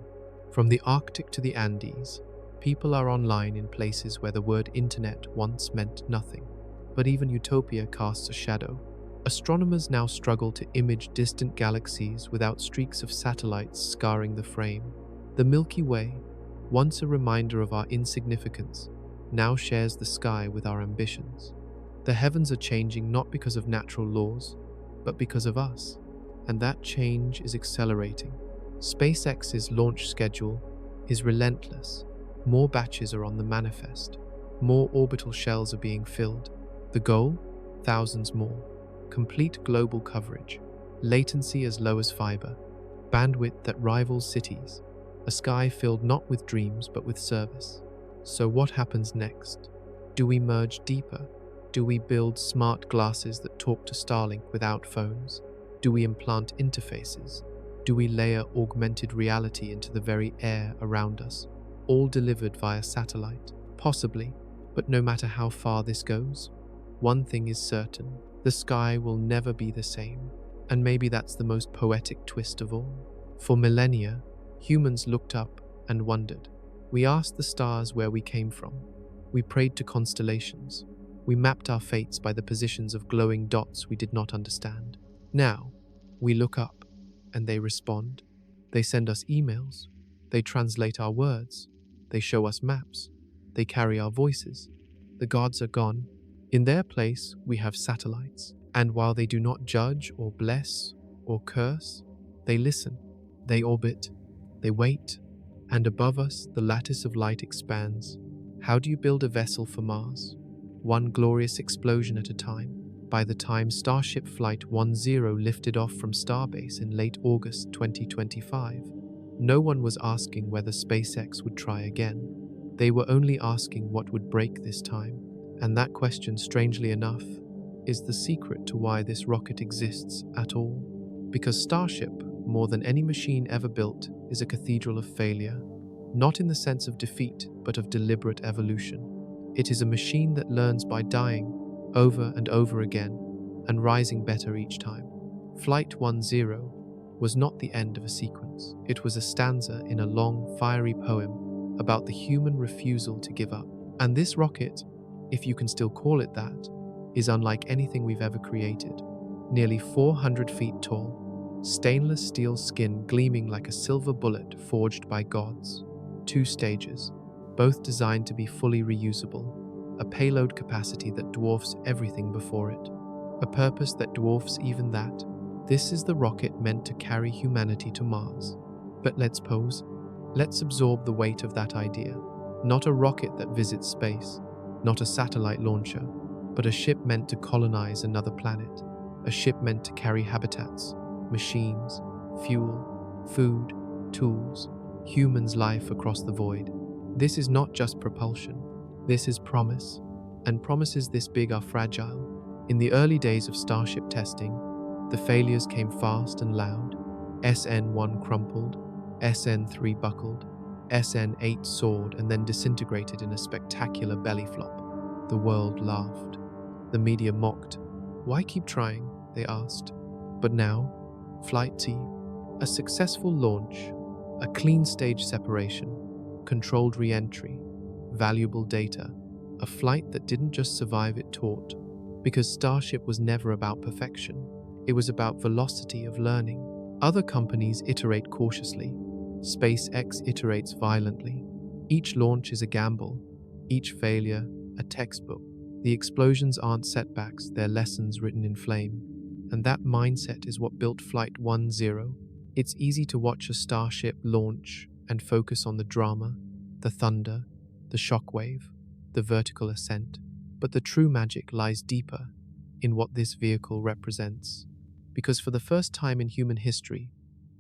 From the Arctic to the Andes, people are online in places where the word internet once meant nothing. But even utopia casts a shadow. Astronomers now struggle to image distant galaxies without streaks of satellites scarring the frame. The Milky Way, once a reminder of our insignificance, now shares the sky with our ambitions. The heavens are changing not because of natural laws, but because of us. And that change is accelerating. SpaceX's launch schedule is relentless. More batches are on the manifest. More orbital shells are being filled. The goal? Thousands more. Complete global coverage. Latency as low as fiber. Bandwidth that rivals cities. A sky filled not with dreams but with service. So what happens next? Do we merge deeper? Do we build smart glasses that talk to Starlink without phones? Do we implant interfaces? Do we layer augmented reality into the very air around us, all delivered via satellite? Possibly, but no matter how far this goes, one thing is certain: the sky will never be the same. And maybe that's the most poetic twist of all. For millennia, humans looked up and wondered. We asked the stars where we came from. We prayed to constellations. We mapped our fates by the positions of glowing dots we did not understand. Now, we look up, and they respond. They send us emails. They translate our words. They show us maps. They carry our voices. The gods are gone. In their place, we have satellites. And while they do not judge or bless or curse, they listen. They orbit. They wait. And above us, the lattice of light expands. How do you build a vessel for Mars? One glorious explosion at a time. By the time Starship Flight 10 lifted off from Starbase in late August 2025, no one was asking whether SpaceX would try again. They were only asking what would break this time. And that question, strangely enough, is the secret to why this rocket exists at all. Because Starship, more than any machine ever built, is a cathedral of failure. Not in the sense of defeat, but of deliberate evolution. It is a machine that learns by dying, over and over again, and rising better each time. Flight 10 was not the end of a sequence. It was a stanza in a long, fiery poem about the human refusal to give up. And this rocket, if you can still call it that, is unlike anything we've ever created. Nearly 400 feet tall, stainless steel skin gleaming like a silver bullet forged by gods. 2 stages, both designed to be fully reusable. A payload capacity that dwarfs everything before it. A purpose that dwarfs even that. This is the rocket meant to carry humanity to Mars. But let's pause. Let's absorb the weight of that idea. Not a rocket that visits space, not a satellite launcher, but a ship meant to colonize another planet. A ship meant to carry habitats, machines, fuel, food, tools, humans' life across the void. This is not just propulsion. This is promise, and promises this big are fragile. In the early days of Starship testing, the failures came fast and loud. SN1 crumpled, SN3 buckled, SN8 soared and then disintegrated in a spectacular belly flop. The world laughed. The media mocked. Why keep trying? They asked. But now, Flight T, a successful launch, a clean stage separation, controlled re-entry, valuable data, a flight that didn't just survive, it taught. Because Starship was never about perfection, it was about velocity of learning. Other companies iterate cautiously. SpaceX iterates violently. Each launch is a gamble, each failure a textbook. The explosions aren't setbacks, they're lessons written in flame. And that mindset is what built Flight 10. It's easy to watch a Starship launch and focus on the drama, the thunder, the shockwave, the vertical ascent. But the true magic lies deeper in what this vehicle represents. Because for the first time in human history,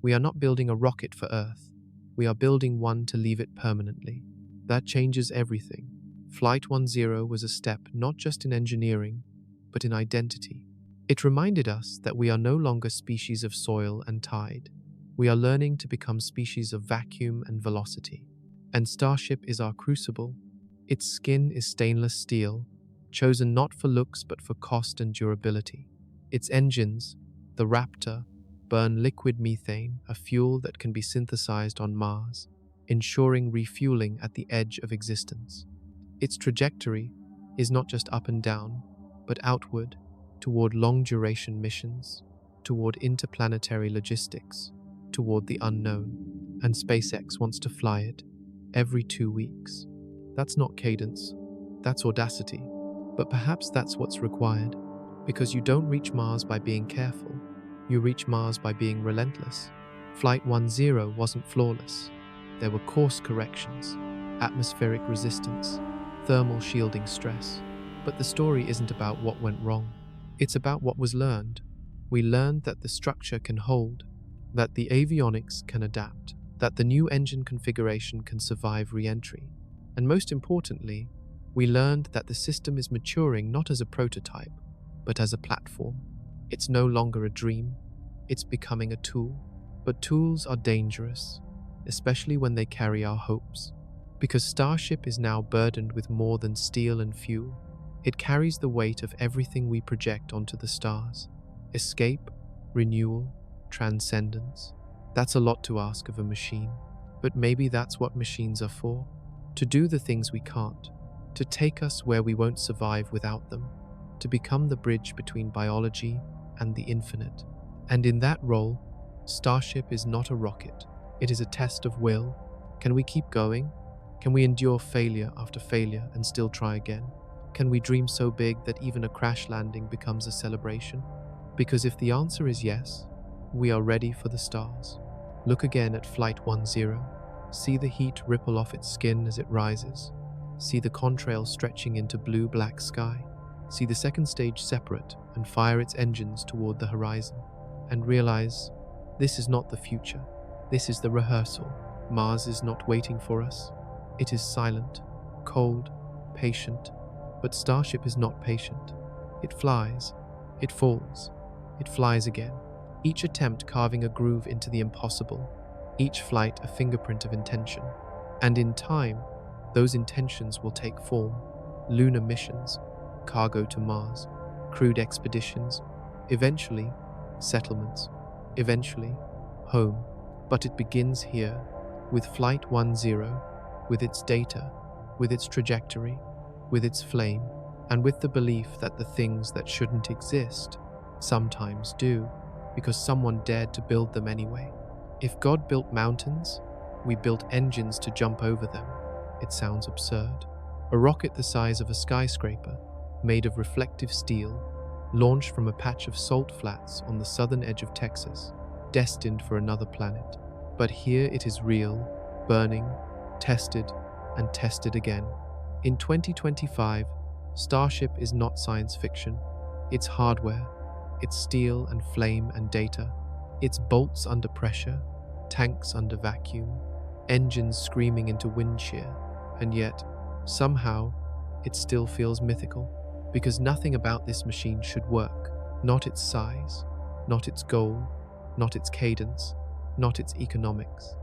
we are not building a rocket for Earth. We are building one to leave it permanently. That changes everything. Flight 10 was a step not just in engineering, but in identity. It reminded us that we are no longer species of soil and tide. We are learning to become species of vacuum and velocity. And Starship is our crucible. Its skin is stainless steel, chosen not for looks but for cost and durability. Its engines, the Raptor, burn liquid methane, a fuel that can be synthesized on Mars, ensuring refueling at the edge of existence. Its trajectory is not just up and down, but outward, toward long-duration missions, toward interplanetary logistics, toward the unknown. And SpaceX wants to fly it every 2 weeks. That's not cadence, that's audacity. But perhaps that's what's required, because you don't reach Mars by being careful. You reach Mars by being relentless. Flight 10 wasn't flawless. There were course corrections, atmospheric resistance, thermal shielding stress. But the story isn't about what went wrong. It's about what was learned. We learned that the structure can hold, that the avionics can adapt, that the new engine configuration can survive re-entry. And most importantly, we learned that the system is maturing not as a prototype, but as a platform. It's no longer a dream, it's becoming a tool. But tools are dangerous, especially when they carry our hopes. Because Starship is now burdened with more than steel and fuel. It carries the weight of everything we project onto the stars. Escape, renewal, transcendence. That's a lot to ask of a machine. But maybe that's what machines are for. To do the things we can't. To take us where we won't survive without them. To become the bridge between biology and the infinite. And in that role, Starship is not a rocket. It is a test of will. Can we keep going? Can we endure failure after failure and still try again? Can we dream so big that even a crash landing becomes a celebration? Because if the answer is yes, we are ready for the stars. Look again at Flight 10. See the heat ripple off its skin as it rises. See the contrail stretching into blue-black sky. See the second stage separate and fire its engines toward the horizon. And realize, this is not the future. This is the rehearsal. Mars is not waiting for us. It is silent, cold, patient. But Starship is not patient. It flies, it falls, it flies again. Each attempt carving a groove into the impossible. Each flight a fingerprint of intention. And in time, those intentions will take form. Lunar missions, cargo to Mars, crewed expeditions, eventually settlements, eventually home. But it begins here, with Flight 10, with its data, with its trajectory, with its flame, and with the belief that the things that shouldn't exist sometimes do, because someone dared to build them anyway. If God built mountains, we built engines to jump over them. It sounds absurd. A rocket the size of a skyscraper, made of reflective steel, launched from a patch of salt flats on the southern edge of Texas, destined for another planet. But here it is real, burning, tested, and tested again. In 2025, Starship is not science fiction. It's hardware. It's steel and flame and data. It's bolts under pressure, tanks under vacuum, engines screaming into wind shear. And yet, somehow, it still feels mythical. Because nothing about this machine should work. Not its size, not its goal, not its cadence, not its economics.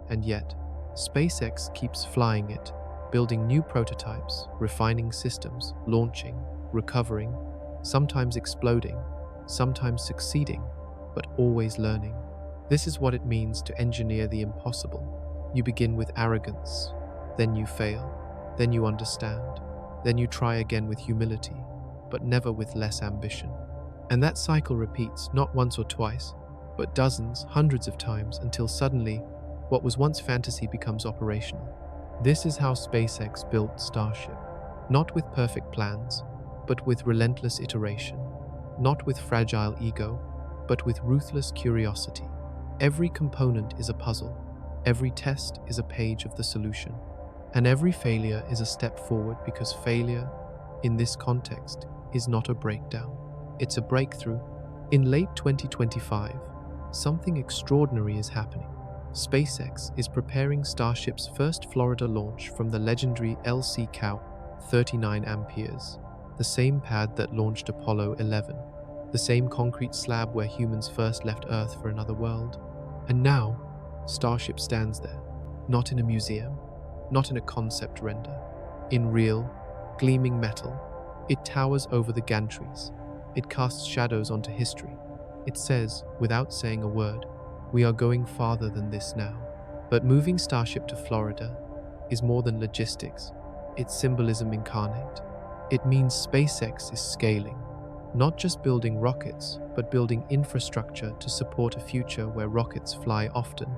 And yet, SpaceX keeps flying it, building new prototypes, refining systems, launching, recovering, sometimes exploding, sometimes succeeding, but always learning. This is what it means to engineer the impossible. You begin with arrogance, then you fail, then you understand, Then you try again with humility, but never with less ambition. And that cycle repeats not once or twice, but dozens, hundreds of times until suddenly what was once fantasy becomes operational. This is how SpaceX built Starship. Not with perfect plans, but with relentless iteration. Not with fragile ego, but with ruthless curiosity. Every component is a puzzle. Every test is a page of the solution. And every failure is a step forward, because failure, in this context, is not a breakdown. It's a breakthrough. In late 2025, something extraordinary is happening. SpaceX is preparing Starship's first Florida launch from the legendary LC-COW 39 amperes, the same pad that launched Apollo 11, the same concrete slab where humans first left Earth for another world. And now, Starship stands there, not in a museum, not in a concept render, in real, gleaming metal. It towers over the gantries. It casts shadows onto history. It says, without saying a word, we are going farther than this now. But moving Starship to Florida is more than logistics. It's symbolism incarnate. It means SpaceX is scaling, not just building rockets, but building infrastructure to support a future where rockets fly often,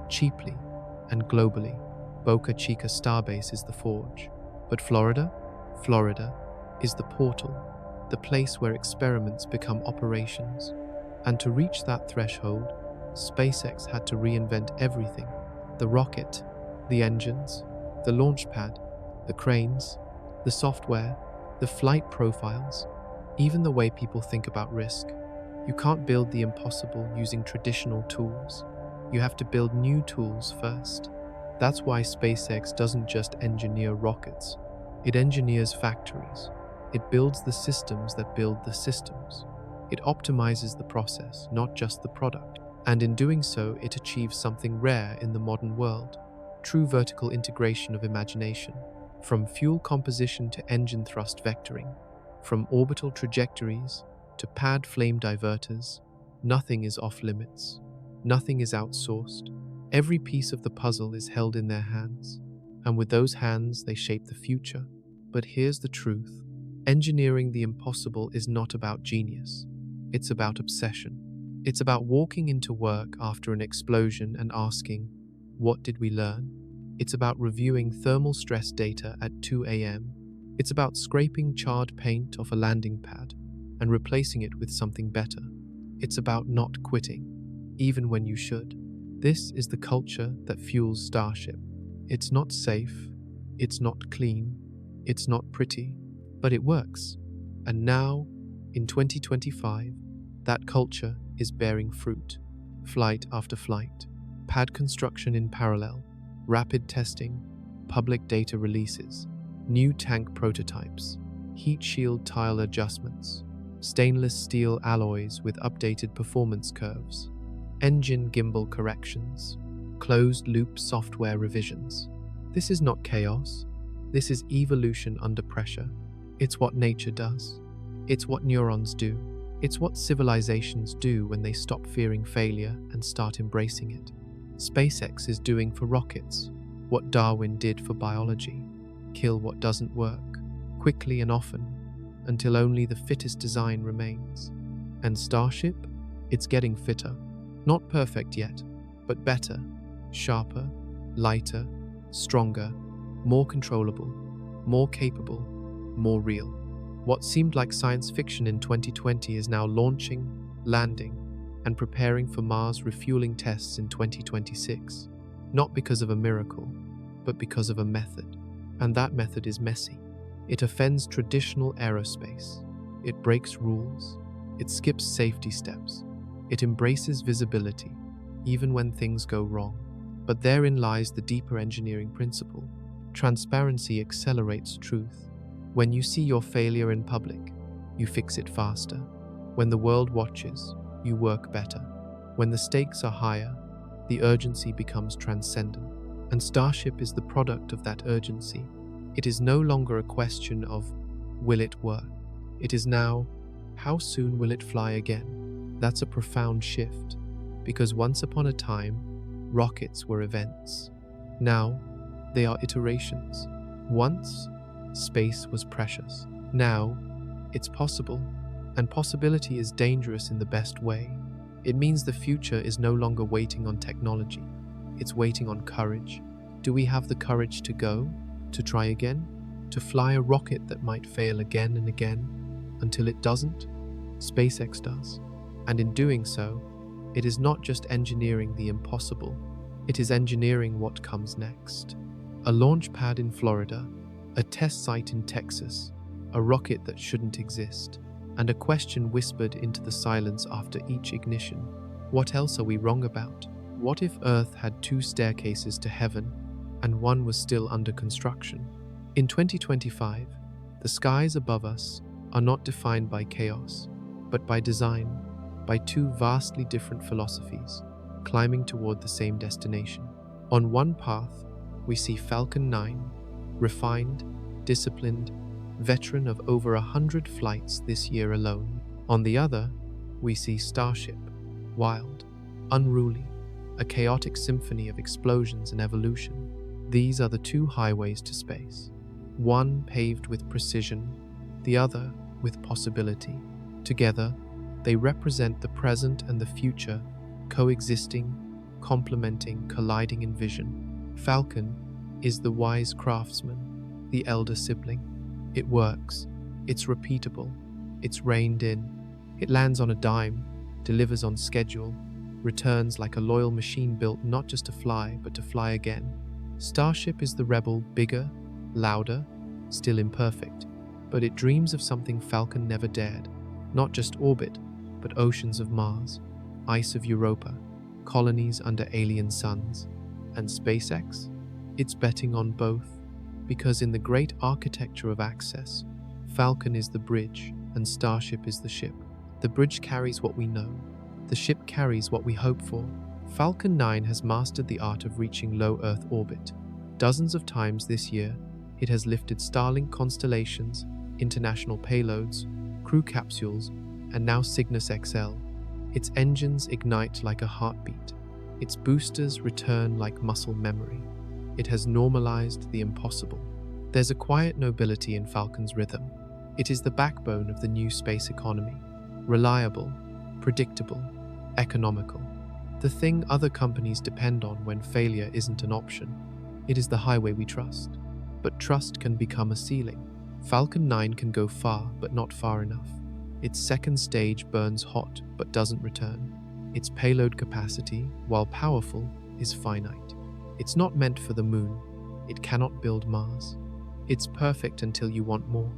cheaply, and globally. Boca Chica Starbase is the forge. But Florida? Florida is the portal, the place where experiments become operations. And to reach that threshold, SpaceX had to reinvent everything: the rocket, the engines, the launch pad, the cranes, the software, the flight profiles, even the way people think about risk. You can't build the impossible using traditional tools. You have to build new tools first. That's why SpaceX doesn't just engineer rockets. It engineers factories. It builds the systems that build the systems. It optimizes the process, not just the product. And in doing so, it achieves something rare in the modern world: true vertical integration of imagination. From fuel composition to engine thrust vectoring, from orbital trajectories to pad flame diverters, nothing is off limits. Nothing is outsourced. Every piece of the puzzle is held in their hands, and with those hands they shape the future. But here's the truth: engineering the impossible is not about genius. It's about obsession. It's about walking into work after an explosion and asking, what did we learn? It's about reviewing thermal stress data at 2 a.m. It's about scraping charred paint off a landing pad and replacing it with something better. It's about not quitting, even when you should. This is the culture that fuels Starship. It's not safe, it's not clean, it's not pretty, but it works. And now, in 2025, that culture is bearing fruit. Flight after flight, pad construction in parallel, rapid testing, public data releases, new tank prototypes, heat shield tile adjustments, stainless steel alloys with updated performance curves, engine gimbal corrections, closed-loop software revisions. This is not chaos. This is evolution under pressure. It's what nature does. It's what neurons do. It's what civilizations do when they stop fearing failure and start embracing it. SpaceX is doing for rockets what Darwin did for biology: kill what doesn't work, quickly and often, until only the fittest design remains. And Starship? It's getting fitter. Not perfect yet, but better, sharper, lighter, stronger, more controllable, more capable, more real. What seemed like science fiction in 2020 is now launching, landing, and preparing for Mars refueling tests in 2026. Not because of a miracle, but because of a method. And that method is messy. It offends traditional aerospace. It breaks rules. It skips safety steps. It embraces visibility, even when things go wrong. But therein lies the deeper engineering principle. Transparency accelerates truth. When you see your failure in public, you fix it faster. When the world watches, you work better. When the stakes are higher, the urgency becomes transcendent. And Starship is the product of that urgency. It is no longer a question of, will it work? It is now, how soon will it fly again? That's a profound shift, because once upon a time, rockets were events. Now, they are iterations. Once, space was precious. Now, it's possible, and possibility is dangerous in the best way. It means the future is no longer waiting on technology, it's waiting on courage. Do we have the courage to go, to try again, to fly a rocket that might fail again and again until it doesn't? SpaceX does. And in doing so, it is not just engineering the impossible, it is engineering what comes next. A launch pad in Florida, a test site in Texas, a rocket that shouldn't exist, and a question whispered into the silence after each ignition. What else are we wrong about? What if Earth had 2 staircases to heaven and one was still under construction? In 2025, the skies above us are not defined by chaos, but by design, by 2 vastly different philosophies, climbing toward the same destination. On one path, we see Falcon 9, refined, disciplined, veteran of over 100 flights this year alone. On the other, we see Starship, wild, unruly, a chaotic symphony of explosions and evolution. These are the 2 highways to space, one paved with precision, the other with possibility. Together, they represent the present and the future, coexisting, complementing, colliding in vision. Falcon is the wise craftsman, the elder sibling. It works, it's repeatable, it's reined in, it lands on a dime, delivers on schedule, returns like a loyal machine built not just to fly, but to fly again. Starship is the rebel, bigger, louder, still imperfect, but it dreams of something Falcon never dared. Not just orbit, but oceans of Mars, ice of Europa, colonies under alien suns. And SpaceX? It's betting on both, because in the great architecture of access, Falcon is the bridge and Starship is the ship. The bridge carries what we know, the ship carries what we hope for. Falcon 9 has mastered the art of reaching low Earth orbit. Dozens of times this year, it has lifted Starlink constellations, international payloads, crew capsules, and now Cygnus XL. Its engines ignite like a heartbeat. Its boosters return like muscle memory. It has normalized the impossible. There's a quiet nobility in Falcon's rhythm. It is the backbone of the new space economy. Reliable, predictable, economical. The thing other companies depend on when failure isn't an option. It is the highway we trust. But trust can become a ceiling. Falcon 9 can go far, but not far enough. Its second stage burns hot, but doesn't return. Its payload capacity, while powerful, is finite. It's not meant for the moon. It cannot build Mars. It's perfect until you want more.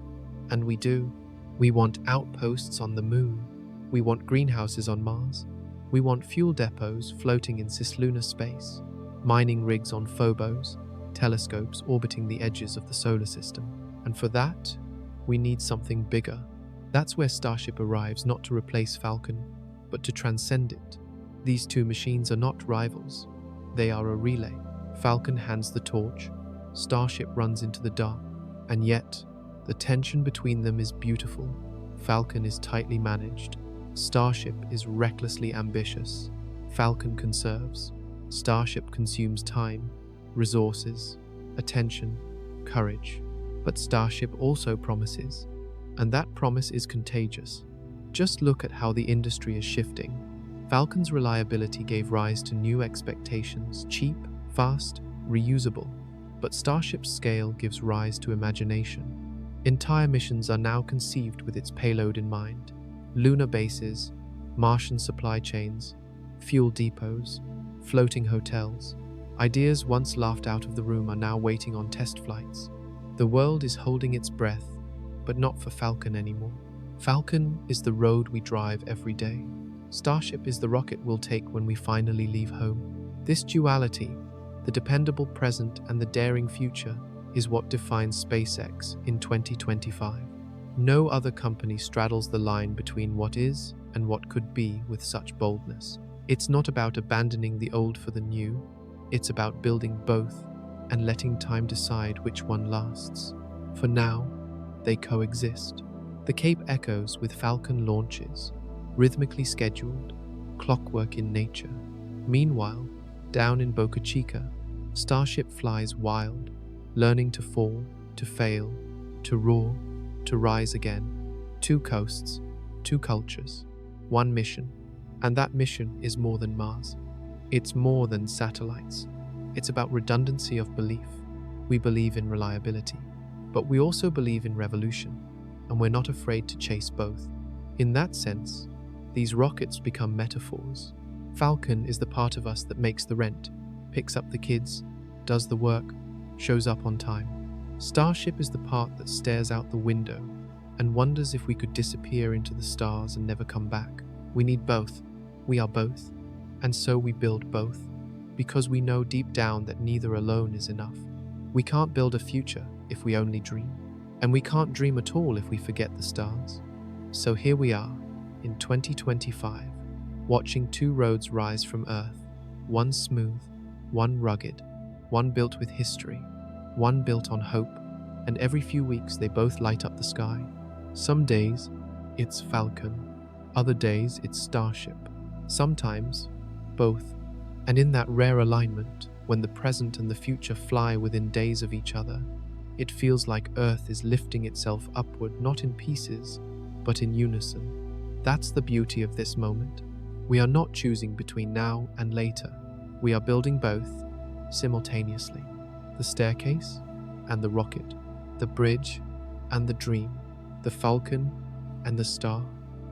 And we do. We want outposts on the moon. We want greenhouses on Mars. We want fuel depots floating in cislunar space, mining rigs on Phobos, telescopes orbiting the edges of the solar system. And for that, we need something bigger. That's where Starship arrives, not to replace Falcon, but to transcend it. These 2 machines are not rivals. They are a relay. Falcon hands the torch, Starship runs into the dark, and yet, the tension between them is beautiful. Falcon is tightly managed. Starship is recklessly ambitious. Falcon conserves. Starship consumes time, resources, attention, courage. But Starship also promises, and that promise is contagious. Just look at how the industry is shifting. Falcon's reliability gave rise to new expectations: cheap, fast, reusable. But Starship's scale gives rise to imagination. Entire missions are now conceived with its payload in mind. Lunar bases, Martian supply chains, fuel depots, floating hotels. Ideas once laughed out of the room are now waiting on test flights. The world is holding its breath, but not for Falcon anymore. Falcon is the road we drive every day. Starship is the rocket we'll take when we finally leave home. This duality, the dependable present and the daring future, is what defines SpaceX in 2025. No other company straddles the line between what is and what could be with such boldness. It's not about abandoning the old for the new, it's about building both and letting time decide which one lasts. For now, they coexist. The Cape echoes with Falcon launches, rhythmically scheduled, clockwork in nature. Meanwhile, down in Boca Chica, Starship flies wild, learning to fall, to fail, to roar, to rise again. 2 coasts, 2 cultures, 1 mission. And that mission is more than Mars. It's more than satellites. It's about redundancy of belief. We believe in reliability, but we also believe in revolution, and we're not afraid to chase both. In that sense, these rockets become metaphors. Falcon is the part of us that makes the rent, picks up the kids, does the work, shows up on time. Starship is the part that stares out the window and wonders if we could disappear into the stars and never come back. We need both. We are both. And so we build both, because we know deep down that neither alone is enough. We can't build a future if we only dream, and we can't dream at all if we forget the stars. So here we are, in 2025, watching 2 roads rise from Earth, one smooth, one rugged, one built with history, one built on hope, and every few weeks they both light up the sky. Some days, it's Falcon. Other days, it's Starship. Sometimes, both. And in that rare alignment, when the present and the future fly within days of each other, it feels like Earth is lifting itself upward, not in pieces, but in unison. That's the beauty of this moment. We are not choosing between now and later. We are building both simultaneously. The staircase and the rocket, the bridge and the dream, the Falcon and the star.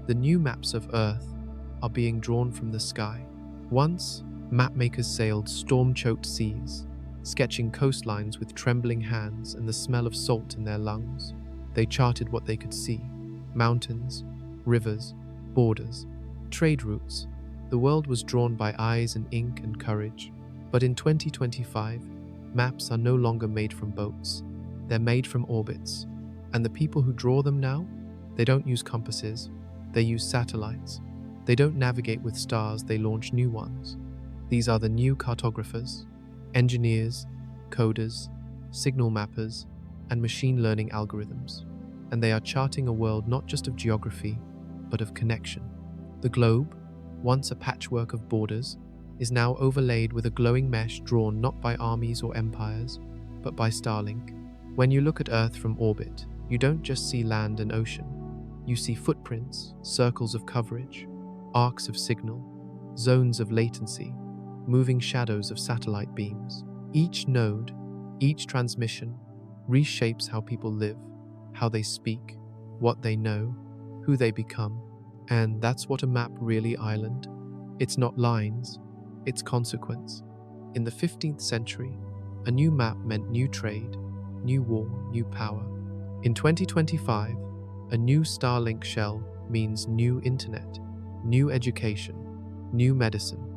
The new maps of Earth are being drawn from the sky. Once, mapmakers sailed storm-choked seas, sketching coastlines with trembling hands and the smell of salt in their lungs. They charted what they could see: mountains, rivers, borders, trade routes. The world was drawn by eyes and ink and courage. But in 2025, maps are no longer made from boats. They're made from orbits. And the people who draw them now, they don't use compasses, they use satellites. They don't navigate with stars, they launch new ones. These are the new cartographers, engineers, coders, signal mappers, and machine learning algorithms. And they are charting a world not just of geography, but of connection. The globe, once a patchwork of borders, is now overlaid with a glowing mesh drawn not by armies or empires, but by Starlink. When you look at Earth from orbit, you don't just see land and ocean. You see footprints, circles of coverage, arcs of signal, zones of latency, moving shadows of satellite beams. Each node, each transmission, reshapes how people live, how they speak, what they know, who they become. And that's what a map really island. It's not lines, it's consequence. In the 15th century, a new map meant new trade, new war, new power. In 2025, a new Starlink shell means new internet, new education, new medicine,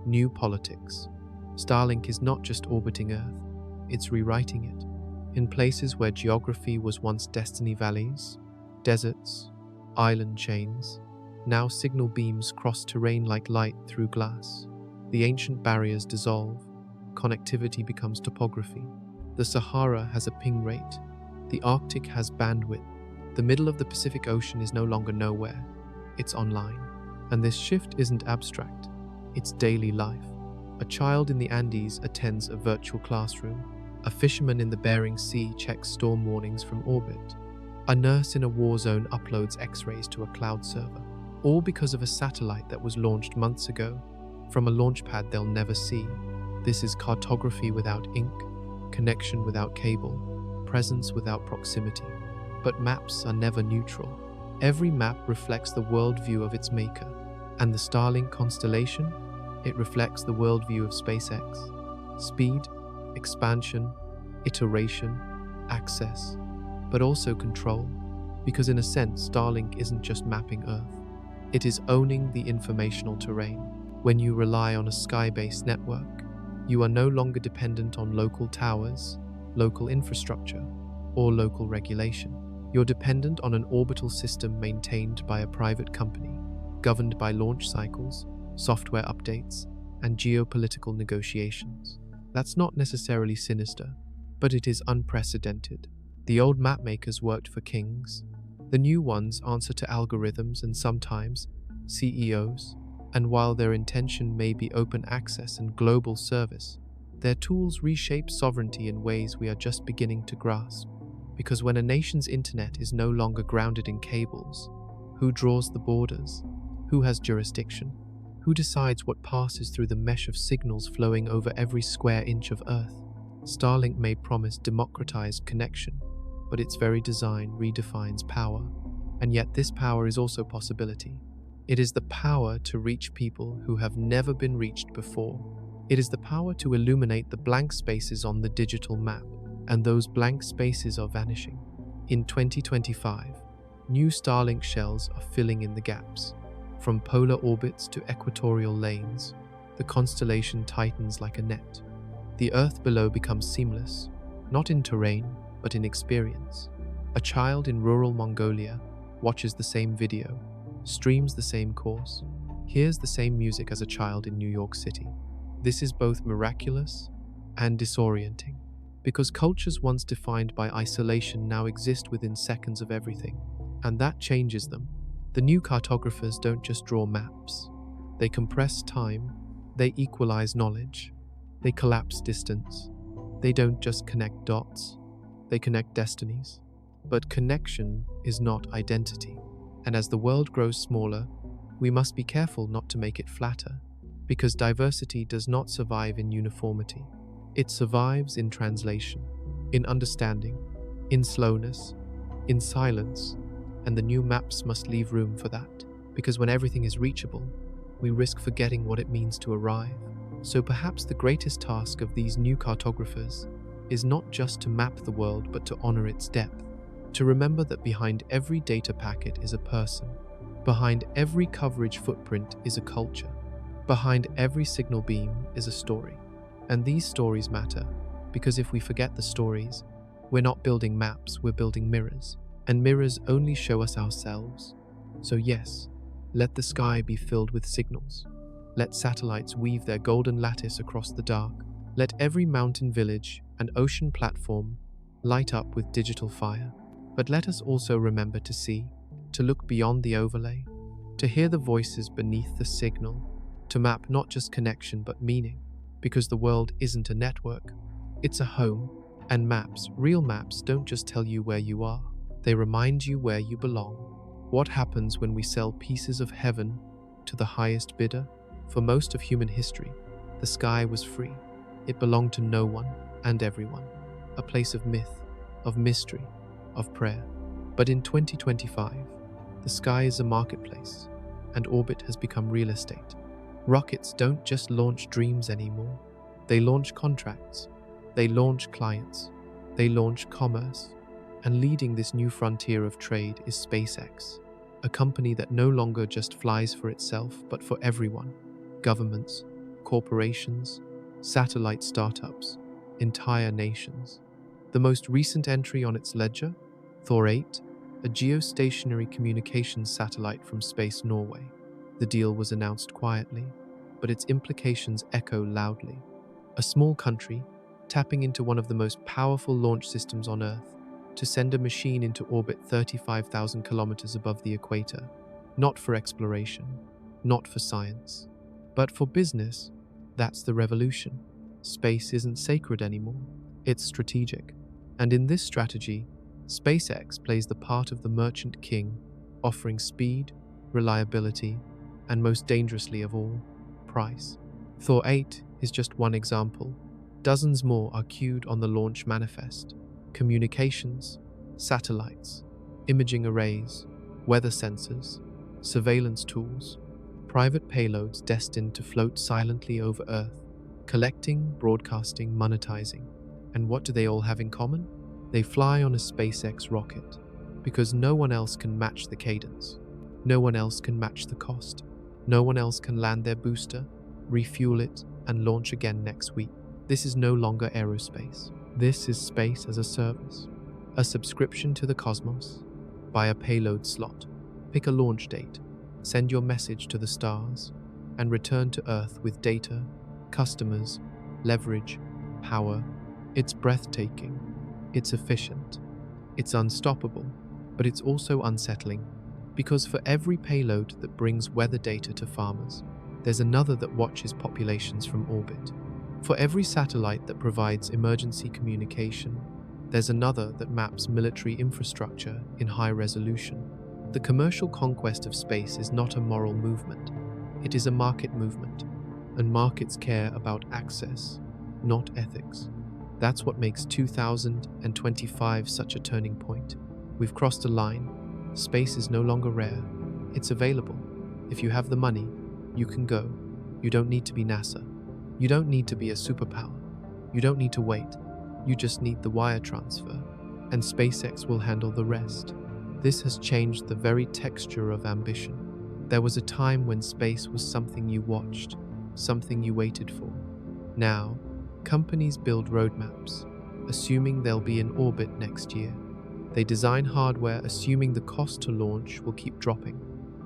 new politics. Starlink is not just orbiting Earth, it's rewriting it. In places where geography was once destiny valleys, deserts, island chains, now signal beams cross terrain like light through glass. The ancient barriers dissolve, connectivity becomes topography. The Sahara has a ping rate, the Arctic has bandwidth, the middle of the Pacific Ocean is no longer nowhere, it's online. And this shift isn't abstract, it's daily life. A child in the Andes attends a virtual classroom. A fisherman in the Bering Sea checks storm warnings from orbit. A nurse in a war zone uploads X-rays to a cloud server. All because of a satellite that was launched months ago, from a launch pad they'll never see. This is cartography without ink, connection without cable, presence without proximity. But maps are never neutral. Every map reflects the worldview of its maker. And the Starlink constellation? It reflects the worldview of SpaceX. Speed, expansion, iteration, access, but also control. Because in a sense, Starlink isn't just mapping Earth. It is owning the informational terrain. When you rely on a sky-based network, you are no longer dependent on local towers, local infrastructure, or local regulation. You're dependent on an orbital system maintained by a private company, governed by launch cycles, software updates, and geopolitical negotiations. That's not necessarily sinister, but it is unprecedented. The old mapmakers worked for kings. The new ones answer to algorithms and sometimes CEOs. And while their intention may be open access and global service, their tools reshape sovereignty in ways we are just beginning to grasp. Because when a nation's internet is no longer grounded in cables, who draws the borders? Who has jurisdiction? Who decides what passes through the mesh of signals flowing over every square inch of Earth? Starlink may promise democratized connection, but its very design redefines power. And yet this power is also possibility. It is the power to reach people who have never been reached before. It is the power to illuminate the blank spaces on the digital map, and those blank spaces are vanishing. In 2025, new Starlink shells are filling in the gaps. From polar orbits to equatorial lanes, the constellation tightens like a net. The Earth below becomes seamless, not in terrain, but in experience. A child in rural Mongolia watches the same video, streams the same course, hears the same music as a child in New York City. This is both miraculous and disorienting, because cultures once defined by isolation now exist within seconds of everything, and that changes them. The new cartographers don't just draw maps. They compress time, they equalize knowledge, they collapse distance. They don't just connect dots, they connect destinies. But connection is not identity. And as the world grows smaller, we must be careful not to make it flatter, because diversity does not survive in uniformity. It survives in translation, in understanding, in slowness, in silence, and the new maps must leave room for that, because when everything is reachable, we risk forgetting what it means to arrive. So perhaps the greatest task of these new cartographers is not just to map the world, but to honor its depth, to remember that behind every data packet is a person, behind every coverage footprint is a culture, behind every signal beam is a story. And these stories matter, because if we forget the stories, we're not building maps, we're building mirrors, and mirrors only show us ourselves. So yes, let the sky be filled with signals. Let satellites weave their golden lattice across the dark. Let every mountain village and ocean platform light up with digital fire. But let us also remember to see, to look beyond the overlay, to hear the voices beneath the signal, to map not just connection but meaning, because the world isn't a network, it's a home, and maps, real maps, don't just tell you where you are, they remind you where you belong. What happens when we sell pieces of heaven to the highest bidder? For most of human history, the sky was free. It belonged to no one and everyone, a place of myth, of mystery, of prayer. But in 2025, the sky is a marketplace, and orbit has become real estate. Rockets don't just launch dreams anymore. They launch contracts, they launch clients, they launch commerce. And leading this new frontier of trade is SpaceX, a company that no longer just flies for itself, but for everyone. Governments, corporations, satellite startups, entire nations. The most recent entry on its ledger, Thor 8, a geostationary communications satellite from Space Norway. The deal was announced quietly, but its implications echo loudly. A small country tapping into one of the most powerful launch systems on Earth to send a machine into orbit 35,000 kilometers above the equator, not for exploration, not for science, but for business. That's the revolution. Space isn't sacred anymore, it's strategic. And in this strategy, SpaceX plays the part of the merchant king, offering speed, reliability, and most dangerously of all, price. Thor 8 is just one example. Dozens more are queued on the launch manifest. Communications, satellites, imaging arrays, weather sensors, surveillance tools, private payloads destined to float silently over Earth, collecting, broadcasting, monetizing. And what do they all have in common? They fly on a SpaceX rocket, because no one else can match the cadence. No one else can match the cost. No one else can land their booster, refuel it, and launch again next week. This is no longer aerospace. This is space as a service. A subscription to the cosmos. Buy a payload slot. Pick a launch date. Send your message to the stars, and return to Earth with data, customers, leverage, power. It's breathtaking. It's efficient. It's unstoppable, but it's also unsettling, because for every payload that brings weather data to farmers, there's another that watches populations from orbit. For every satellite that provides emergency communication, There's another that maps military infrastructure in high resolution. The commercial conquest of space is not a moral movement. It is a market movement, and markets care about access, not ethics. That's what makes 2025 such a turning point. We've crossed a line. Space is no longer rare. It's available. If you have the money, you can go. You don't need to be NASA. You don't need to be a superpower. You don't need to wait. You just need the wire transfer, and SpaceX will handle the rest. This has changed the very texture of ambition. There was a time when space was something you watched, something you waited for. Now, companies build roadmaps, assuming they'll be in orbit next year. They design hardware assuming the cost to launch will keep dropping.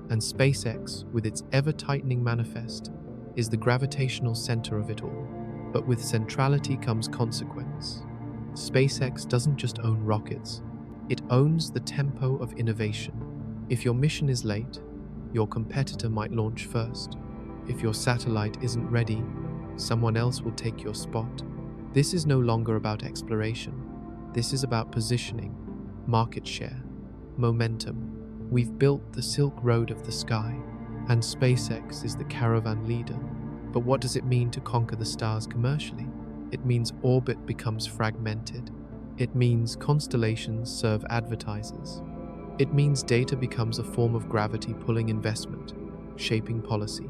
And SpaceX, with its ever-tightening manifest, is the gravitational center of it all. But with centrality comes consequence. SpaceX doesn't just own rockets, it owns the tempo of innovation. If your mission is late, your competitor might launch first. If your satellite isn't ready, someone else will take your spot. This is no longer about exploration. This is about positioning, market share, momentum. We've built the Silk Road of the sky, and SpaceX is the caravan leader. But what does it mean to conquer the stars commercially? It means orbit becomes fragmented. It means constellations serve advertisers. It means data becomes a form of gravity pulling investment, shaping policy,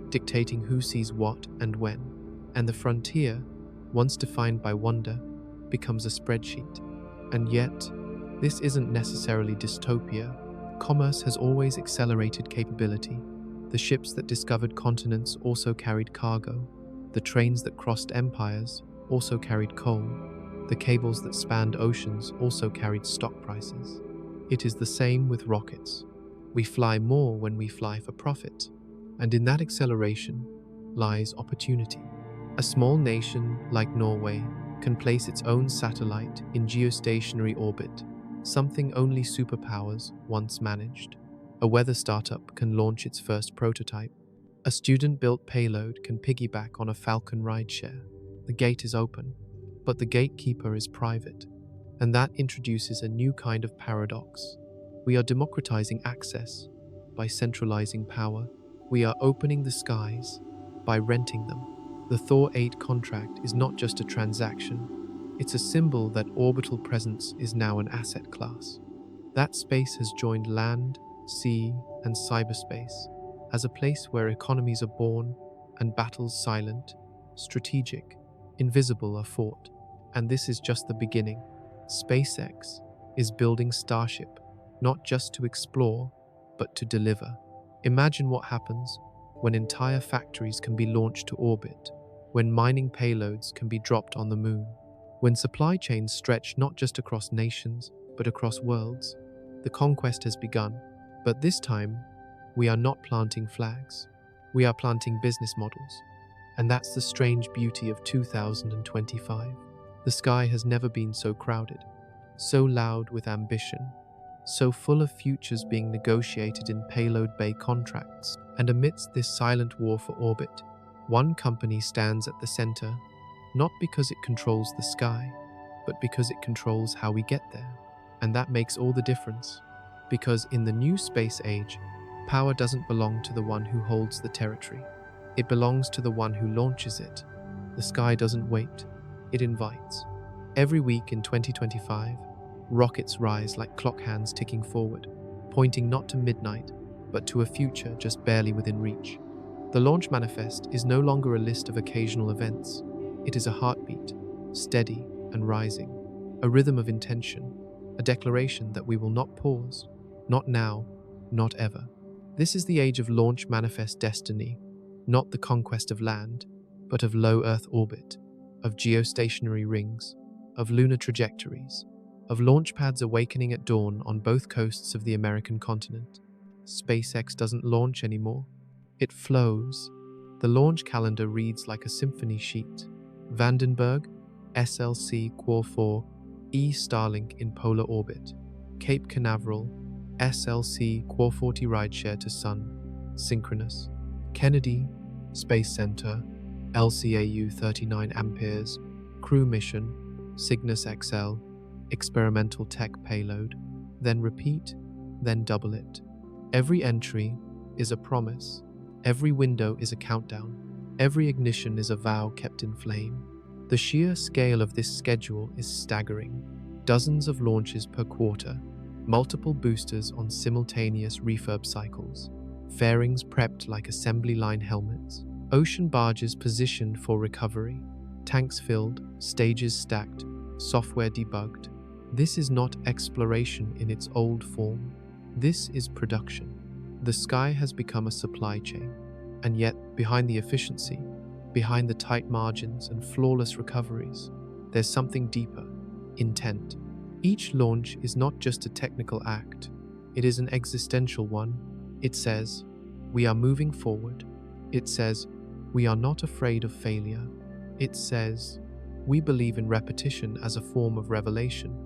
dictating who sees what and when. And the frontier, once defined by wonder, becomes a spreadsheet. And yet, this isn't necessarily dystopia. Commerce has always accelerated capability. The ships that discovered continents also carried cargo. The trains that crossed empires also carried coal. The cables that spanned oceans also carried stock prices. It is the same with rockets. We fly more when we fly for profit. And in that acceleration lies opportunity. A small nation like Norway can place its own satellite in geostationary orbit, something only superpowers once managed. A weather startup can launch its first prototype. A student-built payload can piggyback on a Falcon rideshare. The gate is open, but the gatekeeper is private. And that introduces a new kind of paradox. We are democratizing access by centralizing power. We are opening the skies by renting them. The Thor 8 contract is not just a transaction. It's a symbol that orbital presence is now an asset class. That space has joined land, sea, and cyberspace as a place where economies are born and battles silent, strategic, invisible are fought. And this is just the beginning. SpaceX is building Starship, not just to explore, but to deliver. Imagine what happens when entire factories can be launched to orbit, when mining payloads can be dropped on the moon, when supply chains stretch not just across nations, but across worlds. The conquest has begun. But this time, we are not planting flags. We are planting business models. And that's the strange beauty of 2025. The sky has never been so crowded, so loud with ambition, so full of futures being negotiated in payload bay contracts. And amidst this silent war for orbit, one company stands at the center, not because it controls the sky, but because it controls how we get there. And that makes all the difference. Because in the new space age, power doesn't belong to the one who holds the territory. It belongs to the one who launches it. The sky doesn't wait, it invites. Every week in 2025, rockets rise like clock hands ticking forward, pointing not to midnight, but to a future just barely within reach. The launch manifest is no longer a list of occasional events. It is a heartbeat, steady and rising, a rhythm of intention, a declaration that we will not pause. Not now, not ever. This is the age of launch manifest destiny, not the conquest of land, but of low Earth orbit, of geostationary rings, of lunar trajectories, of launch pads awakening at dawn on both coasts of the American continent. SpaceX doesn't launch anymore. It flows. The launch calendar reads like a symphony sheet. Vandenberg, SLC Quar 4, E Starlink in polar orbit. Cape Canaveral, SLC Quar 40 rideshare to Sun, synchronous. Kennedy, Space Center, LCAU 39 amperes, crew mission, Cygnus XL, experimental tech payload, then repeat, then double it. Every entry is a promise. Every window is a countdown. Every ignition is a vow kept in flame. The sheer scale of this schedule is staggering. Dozens of launches per quarter, multiple boosters on simultaneous refurb cycles, fairings prepped like assembly line helmets, ocean barges positioned for recovery, tanks filled, stages stacked, software debugged. This is not exploration in its old form. This is production. The sky has become a supply chain, and yet behind the efficiency, behind the tight margins and flawless recoveries, there's something deeper: intent. Each launch is not just a technical act, it is an existential one. It says, we are moving forward. It says, we are not afraid of failure. It says, we believe in repetition as a form of revelation,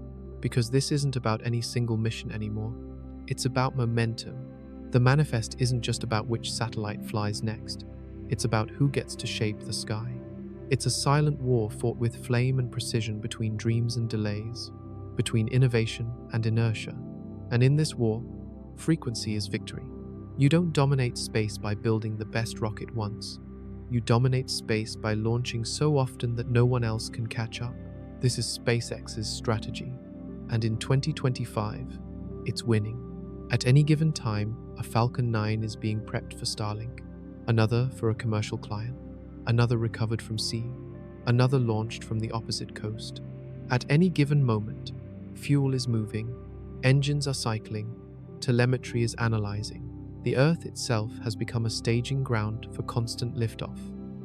because this isn't about any single mission anymore. It's about momentum. The manifest isn't just about which satellite flies next. It's about who gets to shape the sky. It's a silent war fought with flame and precision between dreams and delays, between innovation and inertia. And in this war, frequency is victory. You don't dominate space by building the best rocket once. You dominate space by launching so often that no one else can catch up. This is SpaceX's strategy. And in 2025, it's winning. At any given time, a Falcon 9 is being prepped for Starlink, another for a commercial client, another recovered from sea, another launched from the opposite coast. At any given moment, fuel is moving, engines are cycling, telemetry is analyzing. The Earth itself has become a staging ground for constant liftoff.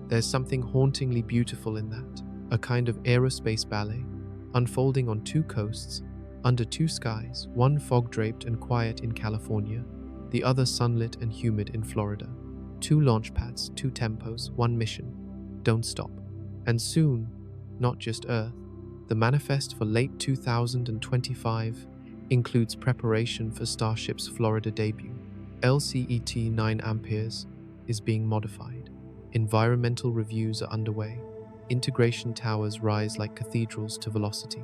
There's something hauntingly beautiful in that, a kind of aerospace ballet, unfolding on two coasts, under two skies, one fog-draped and quiet in California, the other sunlit and humid in Florida. Two launch pads, two tempos, one mission. Don't stop. And soon, not just Earth, the manifest for late 2025 includes preparation for Starship's Florida debut. LCET 9 amperes is being modified. Environmental reviews are underway. Integration towers rise like cathedrals to velocity.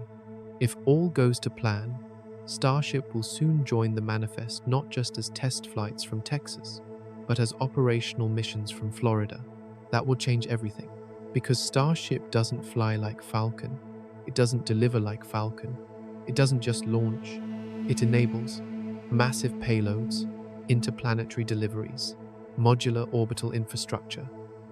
If all goes to plan, Starship will soon join the manifest not just as test flights from Texas, but as operational missions from Florida. That will change everything, because Starship doesn't fly like Falcon. It doesn't deliver like Falcon. It doesn't just launch. It enables massive payloads, interplanetary deliveries, modular orbital infrastructure,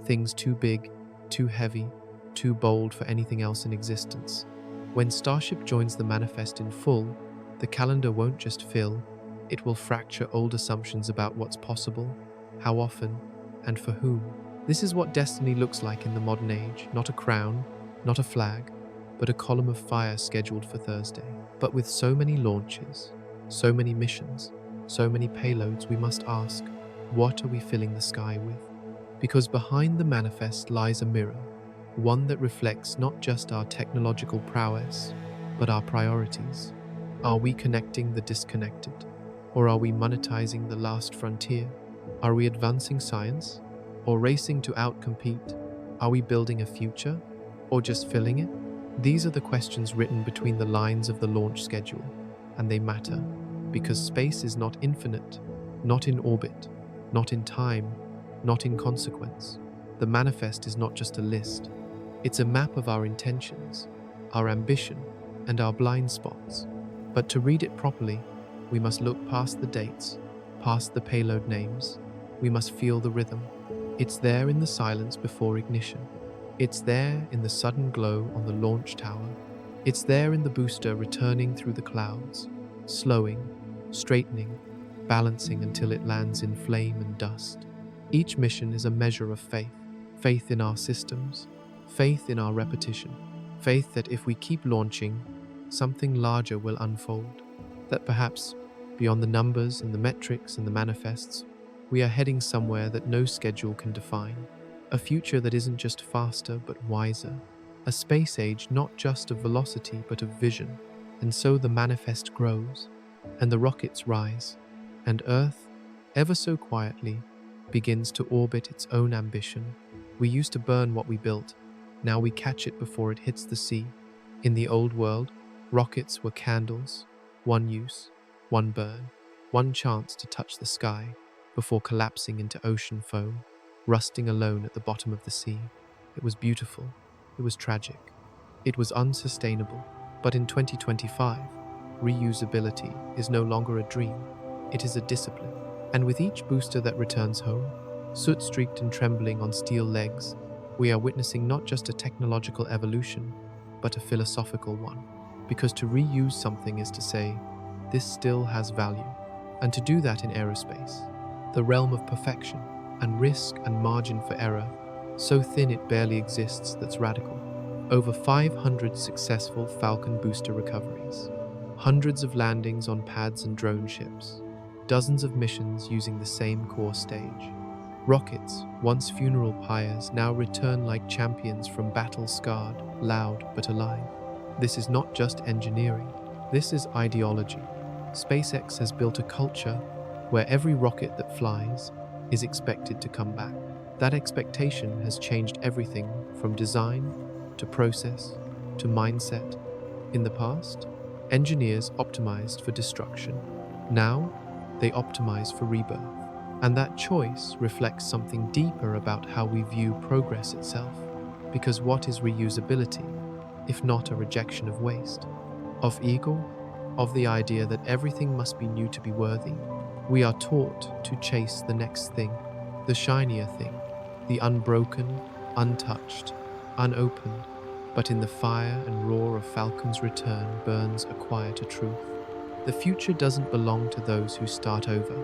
things too big, too heavy, too bold for anything else in existence. When Starship joins the manifest in full, the calendar won't just fill, it will fracture old assumptions about what's possible, how often, and for whom. This is what destiny looks like in the modern age, not a crown, not a flag, but a column of fire scheduled for Thursday. But with so many launches, so many missions, so many payloads, we must ask, what are we filling the sky with? Because behind the manifest lies a mirror, one that reflects not just our technological prowess, but our priorities. Are we connecting the disconnected? Or are we monetizing the last frontier? Are we advancing science? Or racing to outcompete? Are we building a future? Or just filling it? These are the questions written between the lines of the launch schedule, and they matter, because space is not infinite, not in orbit, not in time, not in consequence. The manifest is not just a list. It's a map of our intentions, our ambition, and our blind spots. But to read it properly, we must look past the dates, past the payload names. We must feel the rhythm. It's there in the silence before ignition. It's there in the sudden glow on the launch tower. It's there in the booster returning through the clouds, slowing, straightening, balancing until it lands in flame and dust. Each mission is a measure of faith. Faith in our systems, faith in our repetition, faith that if we keep launching, something larger will unfold. That perhaps, beyond the numbers and the metrics and the manifests, we are heading somewhere that no schedule can define. A future that isn't just faster but wiser. A space age not just of velocity but of vision. And so the manifest grows, and the rockets rise, and Earth, ever so quietly, begins to orbit its own ambition. We used to burn what we built. Now we catch it before it hits the sea. In the old world, Rockets were candles, one use, one burn, one chance to touch the sky before collapsing into ocean foam, rusting alone at the bottom of the sea. It was beautiful. It was tragic. It was unsustainable. But in 2025, reusability is no longer a dream. It is a discipline. And with each booster that returns home, soot-streaked and trembling on steel legs, we are witnessing not just a technological evolution, but a philosophical one. Because to reuse something is to say, this still has value. And to do that in aerospace, the realm of perfection and risk and margin for error, so thin it barely exists, that's radical. Over 500 successful Falcon booster recoveries, hundreds of landings on pads and drone ships, dozens of missions using the same core stage. Rockets, once funeral pyres, now return like champions from battle scarred, loud but alive. This is not just engineering, this is ideology. SpaceX has built a culture where every rocket that flies is expected to come back. That expectation has changed everything from design to process to mindset. In the past, engineers optimized for destruction. Now, they optimize for rebirth. And that choice reflects something deeper about how we view progress itself. Because what is reusability, if not a rejection of waste? Of ego? Of the idea that everything must be new to be worthy? We are taught to chase the next thing, the shinier thing, the unbroken, untouched, unopened. But in the fire and roar of Falcon's return burns a quieter truth. The future doesn't belong to those who start over.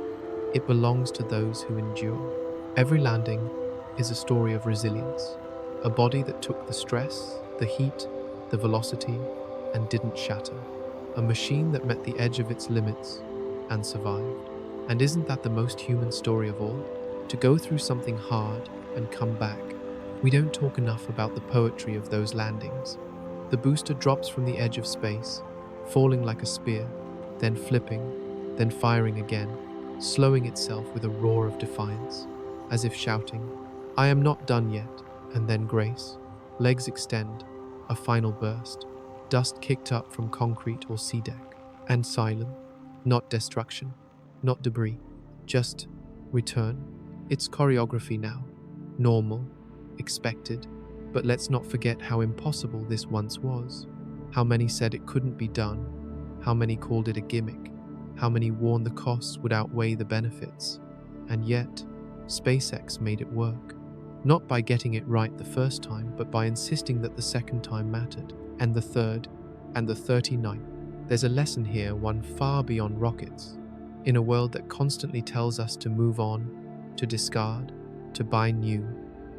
It belongs to those who endure. Every landing is a story of resilience, a body that took the stress, the heat, the velocity, and didn't shatter. A machine that met the edge of its limits and survived. And isn't that the most human story of all? To go through something hard and come back. We don't talk enough about the poetry of those landings. The booster drops from the edge of space, falling like a spear, then flipping, then firing again, slowing itself with a roar of defiance, as if shouting, "I am not done yet," and then grace. Legs extend, a final burst, dust kicked up from concrete or sea deck, and silence, not destruction, not debris, just return. It's choreography now, normal, expected, but let's not forget how impossible this once was. How many said it couldn't be done, how many called it a gimmick, how many warned the costs would outweigh the benefits. And yet, SpaceX made it work. Not by getting it right the first time, but by insisting that the second time mattered, and the third, and the 39th. There's a lesson here, one far beyond rockets. In a world that constantly tells us to move on, to discard, to buy new,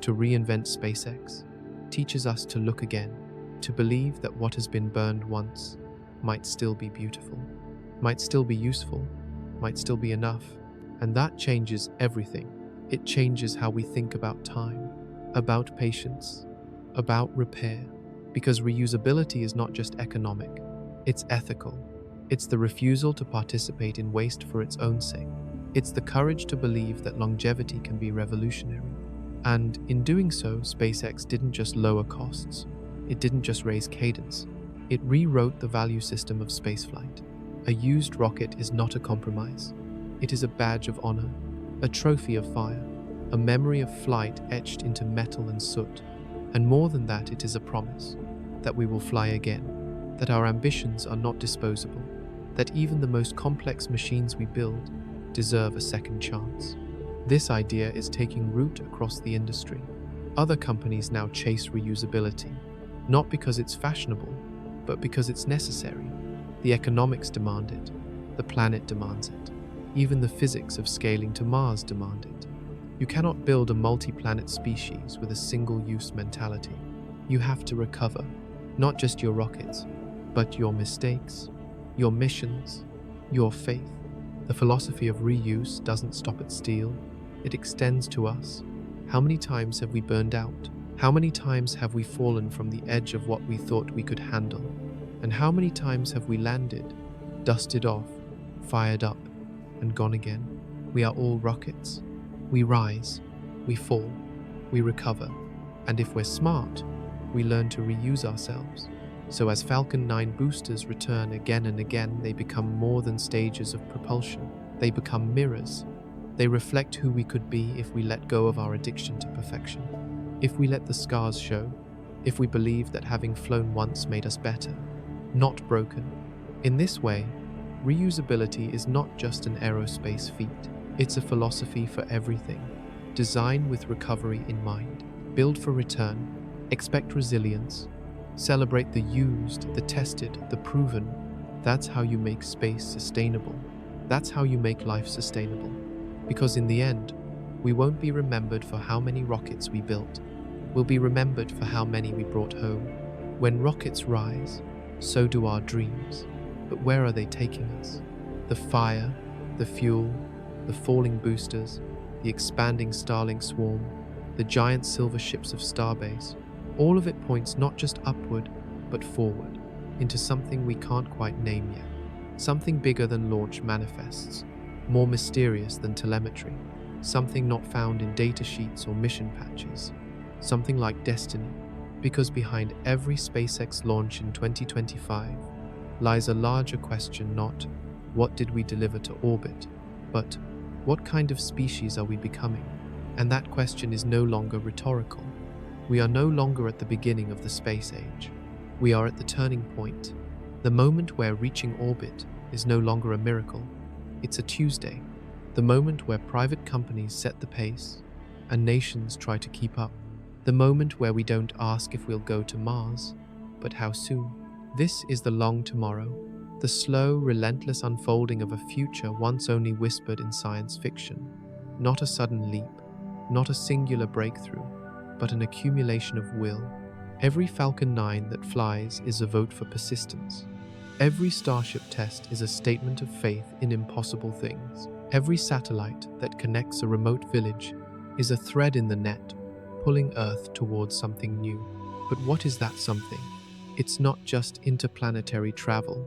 to reinvent, SpaceX teaches us to look again, to believe that what has been burned once might still be beautiful, might still be useful, might still be enough. And that changes everything. It changes how we think about time, about patience, about repair. Because reusability is not just economic, it's ethical. It's the refusal to participate in waste for its own sake. It's the courage to believe that longevity can be revolutionary. And in doing so, SpaceX didn't just lower costs. It didn't just raise cadence. It rewrote the value system of spaceflight. A used rocket is not a compromise. It is a badge of honor, a trophy of fire, a memory of flight etched into metal and soot. And more than that, it is a promise that we will fly again, that our ambitions are not disposable, that even the most complex machines we build deserve a second chance. This idea is taking root across the industry. Other companies now chase reusability, not because it's fashionable, but because it's necessary. The economics demand it, the planet demands it, even the physics of scaling to Mars demand it. You cannot build a multi-planet species with a single-use mentality. You have to recover, not just your rockets, but your mistakes, your missions, your faith. The philosophy of reuse doesn't stop at steel. It extends to us. How many times have we burned out? How many times have we fallen from the edge of what we thought we could handle? And how many times have we landed, dusted off, fired up, and gone again? We are all rockets. We rise, we fall, we recover, and if we're smart, we learn to reuse ourselves. So as Falcon 9 boosters return again and again, they become more than stages of propulsion. They become mirrors. They reflect who we could be if we let go of our addiction to perfection. If we let the scars show. If we believe that having flown once made us better, not broken. In this way, reusability is not just an aerospace feat. It's a philosophy for everything. Design with recovery in mind. Build for return. Expect resilience. Celebrate the used, the tested, the proven. That's how you make space sustainable. That's how you make life sustainable. Because in the end, we won't be remembered for how many rockets we built. We'll be remembered for how many we brought home. When rockets rise, so do our dreams. But where are they taking us? The fire, the fuel, the falling boosters, the expanding Starlink swarm, the giant silver ships of Starbase, all of it points not just upward, but forward, into something we can't quite name yet. Something bigger than launch manifests, more mysterious than telemetry, something not found in datasheets or mission patches, something like destiny, because behind every SpaceX launch in 2025 lies a larger question, not what did we deliver to orbit, but what kind of species are we becoming? And that question is no longer rhetorical. We are no longer at the beginning of the space age. We are at the turning point, the moment where reaching orbit is no longer a miracle. It's a Tuesday, the moment where private companies set the pace and nations try to keep up. The moment where we don't ask if we'll go to Mars, but how soon. This is the long tomorrow, the slow, relentless unfolding of a future once only whispered in science fiction. Not a sudden leap, not a singular breakthrough, but an accumulation of will. Every Falcon 9 that flies is a vote for persistence. Every Starship test is a statement of faith in impossible things. Every satellite that connects a remote village is a thread in the net, pulling Earth towards something new. But what is that something? It's not just interplanetary travel,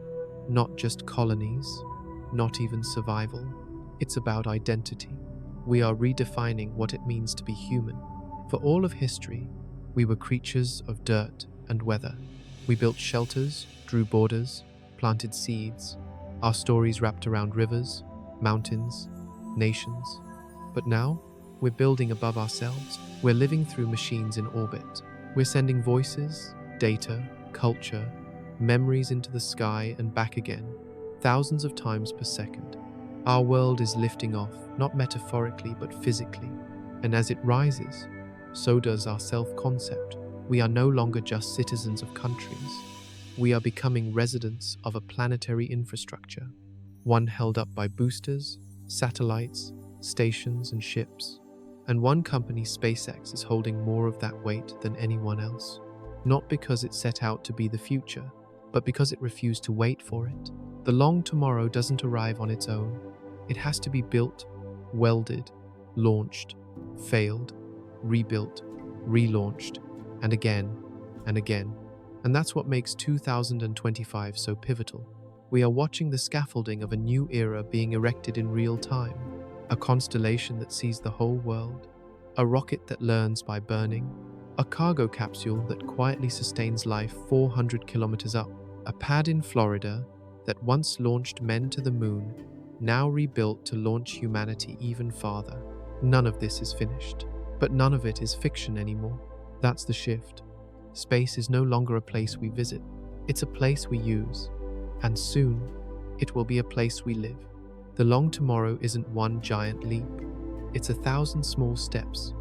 not just colonies, not even survival. It's about identity. We are redefining what it means to be human. For all of history, we were creatures of dirt and weather. We built shelters, drew borders, planted seeds. Our stories wrapped around rivers, mountains, nations. But now, we're building above ourselves. We're living through machines in orbit. We're sending voices, data, culture, memories into the sky and back again, thousands of times per second. Our world is lifting off, not metaphorically but physically. And as it rises, so does our self-concept. We are no longer just citizens of countries. We are becoming residents of a planetary infrastructure, one held up by boosters, satellites, stations, and ships. And one company, SpaceX, is holding more of that weight than anyone else. Not because it set out to be the future, but because it refused to wait for it. The long tomorrow doesn't arrive on its own. It has to be built, welded, launched, failed, rebuilt, relaunched, and again, and again. And that's what makes 2025 so pivotal. We are watching the scaffolding of a new era being erected in real time. A constellation that sees the whole world, a rocket that learns by burning, a cargo capsule that quietly sustains life 400 kilometers up, a pad in Florida that once launched men to the moon, now rebuilt to launch humanity even farther. None of this is finished, but none of it is fiction anymore. That's the shift. Space is no longer a place we visit, it's a place we use, and soon it will be a place we live. The long tomorrow isn't one giant leap, it's 1,000 small steps.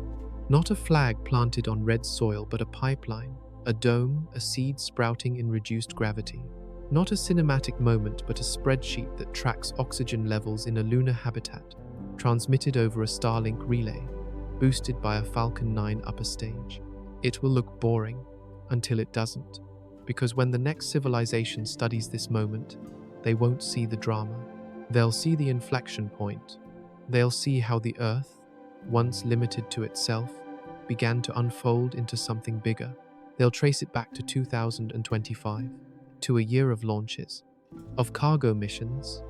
Not a flag planted on red soil, but a pipeline, a dome, a seed sprouting in reduced gravity. Not a cinematic moment, but a spreadsheet that tracks oxygen levels in a lunar habitat, transmitted over a Starlink relay, boosted by a Falcon 9 upper stage. It will look boring until it doesn't, because when the next civilization studies this moment, they won't see the drama. They'll see the inflection point. They'll see how the Earth, once limited to itself, began to unfold into something bigger. They'll trace it back to 2025, to a year of launches, of cargo missions,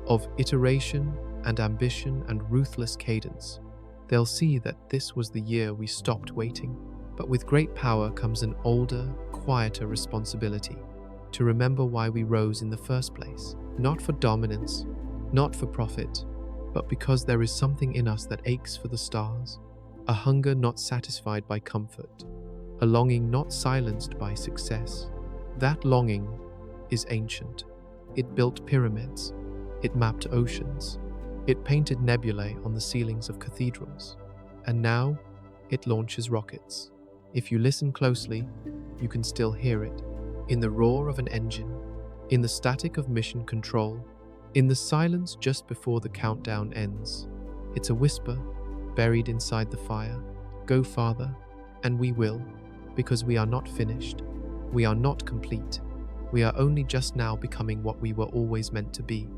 of iteration and ambition and ruthless cadence. They'll see that this was the year we stopped waiting. But with great power comes an older, quieter responsibility. to remember why we rose in the first place. Not for dominance, not for profit, but because there is something in us that aches for the stars, a hunger not satisfied by comfort, a longing not silenced by success. That longing is ancient. It built pyramids, it mapped oceans, it painted nebulae on the ceilings of cathedrals, and now it launches rockets. If you listen closely, you can still hear it, in the roar of an engine, in the static of mission control, in the silence just before the countdown ends. It's a whisper buried inside the fire. Go farther, and we will, because we are not finished. We are not complete. We are only just now becoming what we were always meant to be.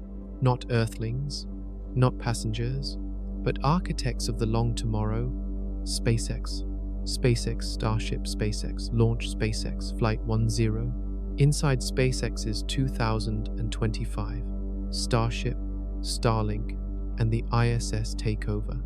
Not earthlings, not passengers, but architects of the long tomorrow. SpaceX Starship, SpaceX Launch, SpaceX Flight 10. Inside SpaceX's 2025, Starship, Starlink, and the ISS takeover.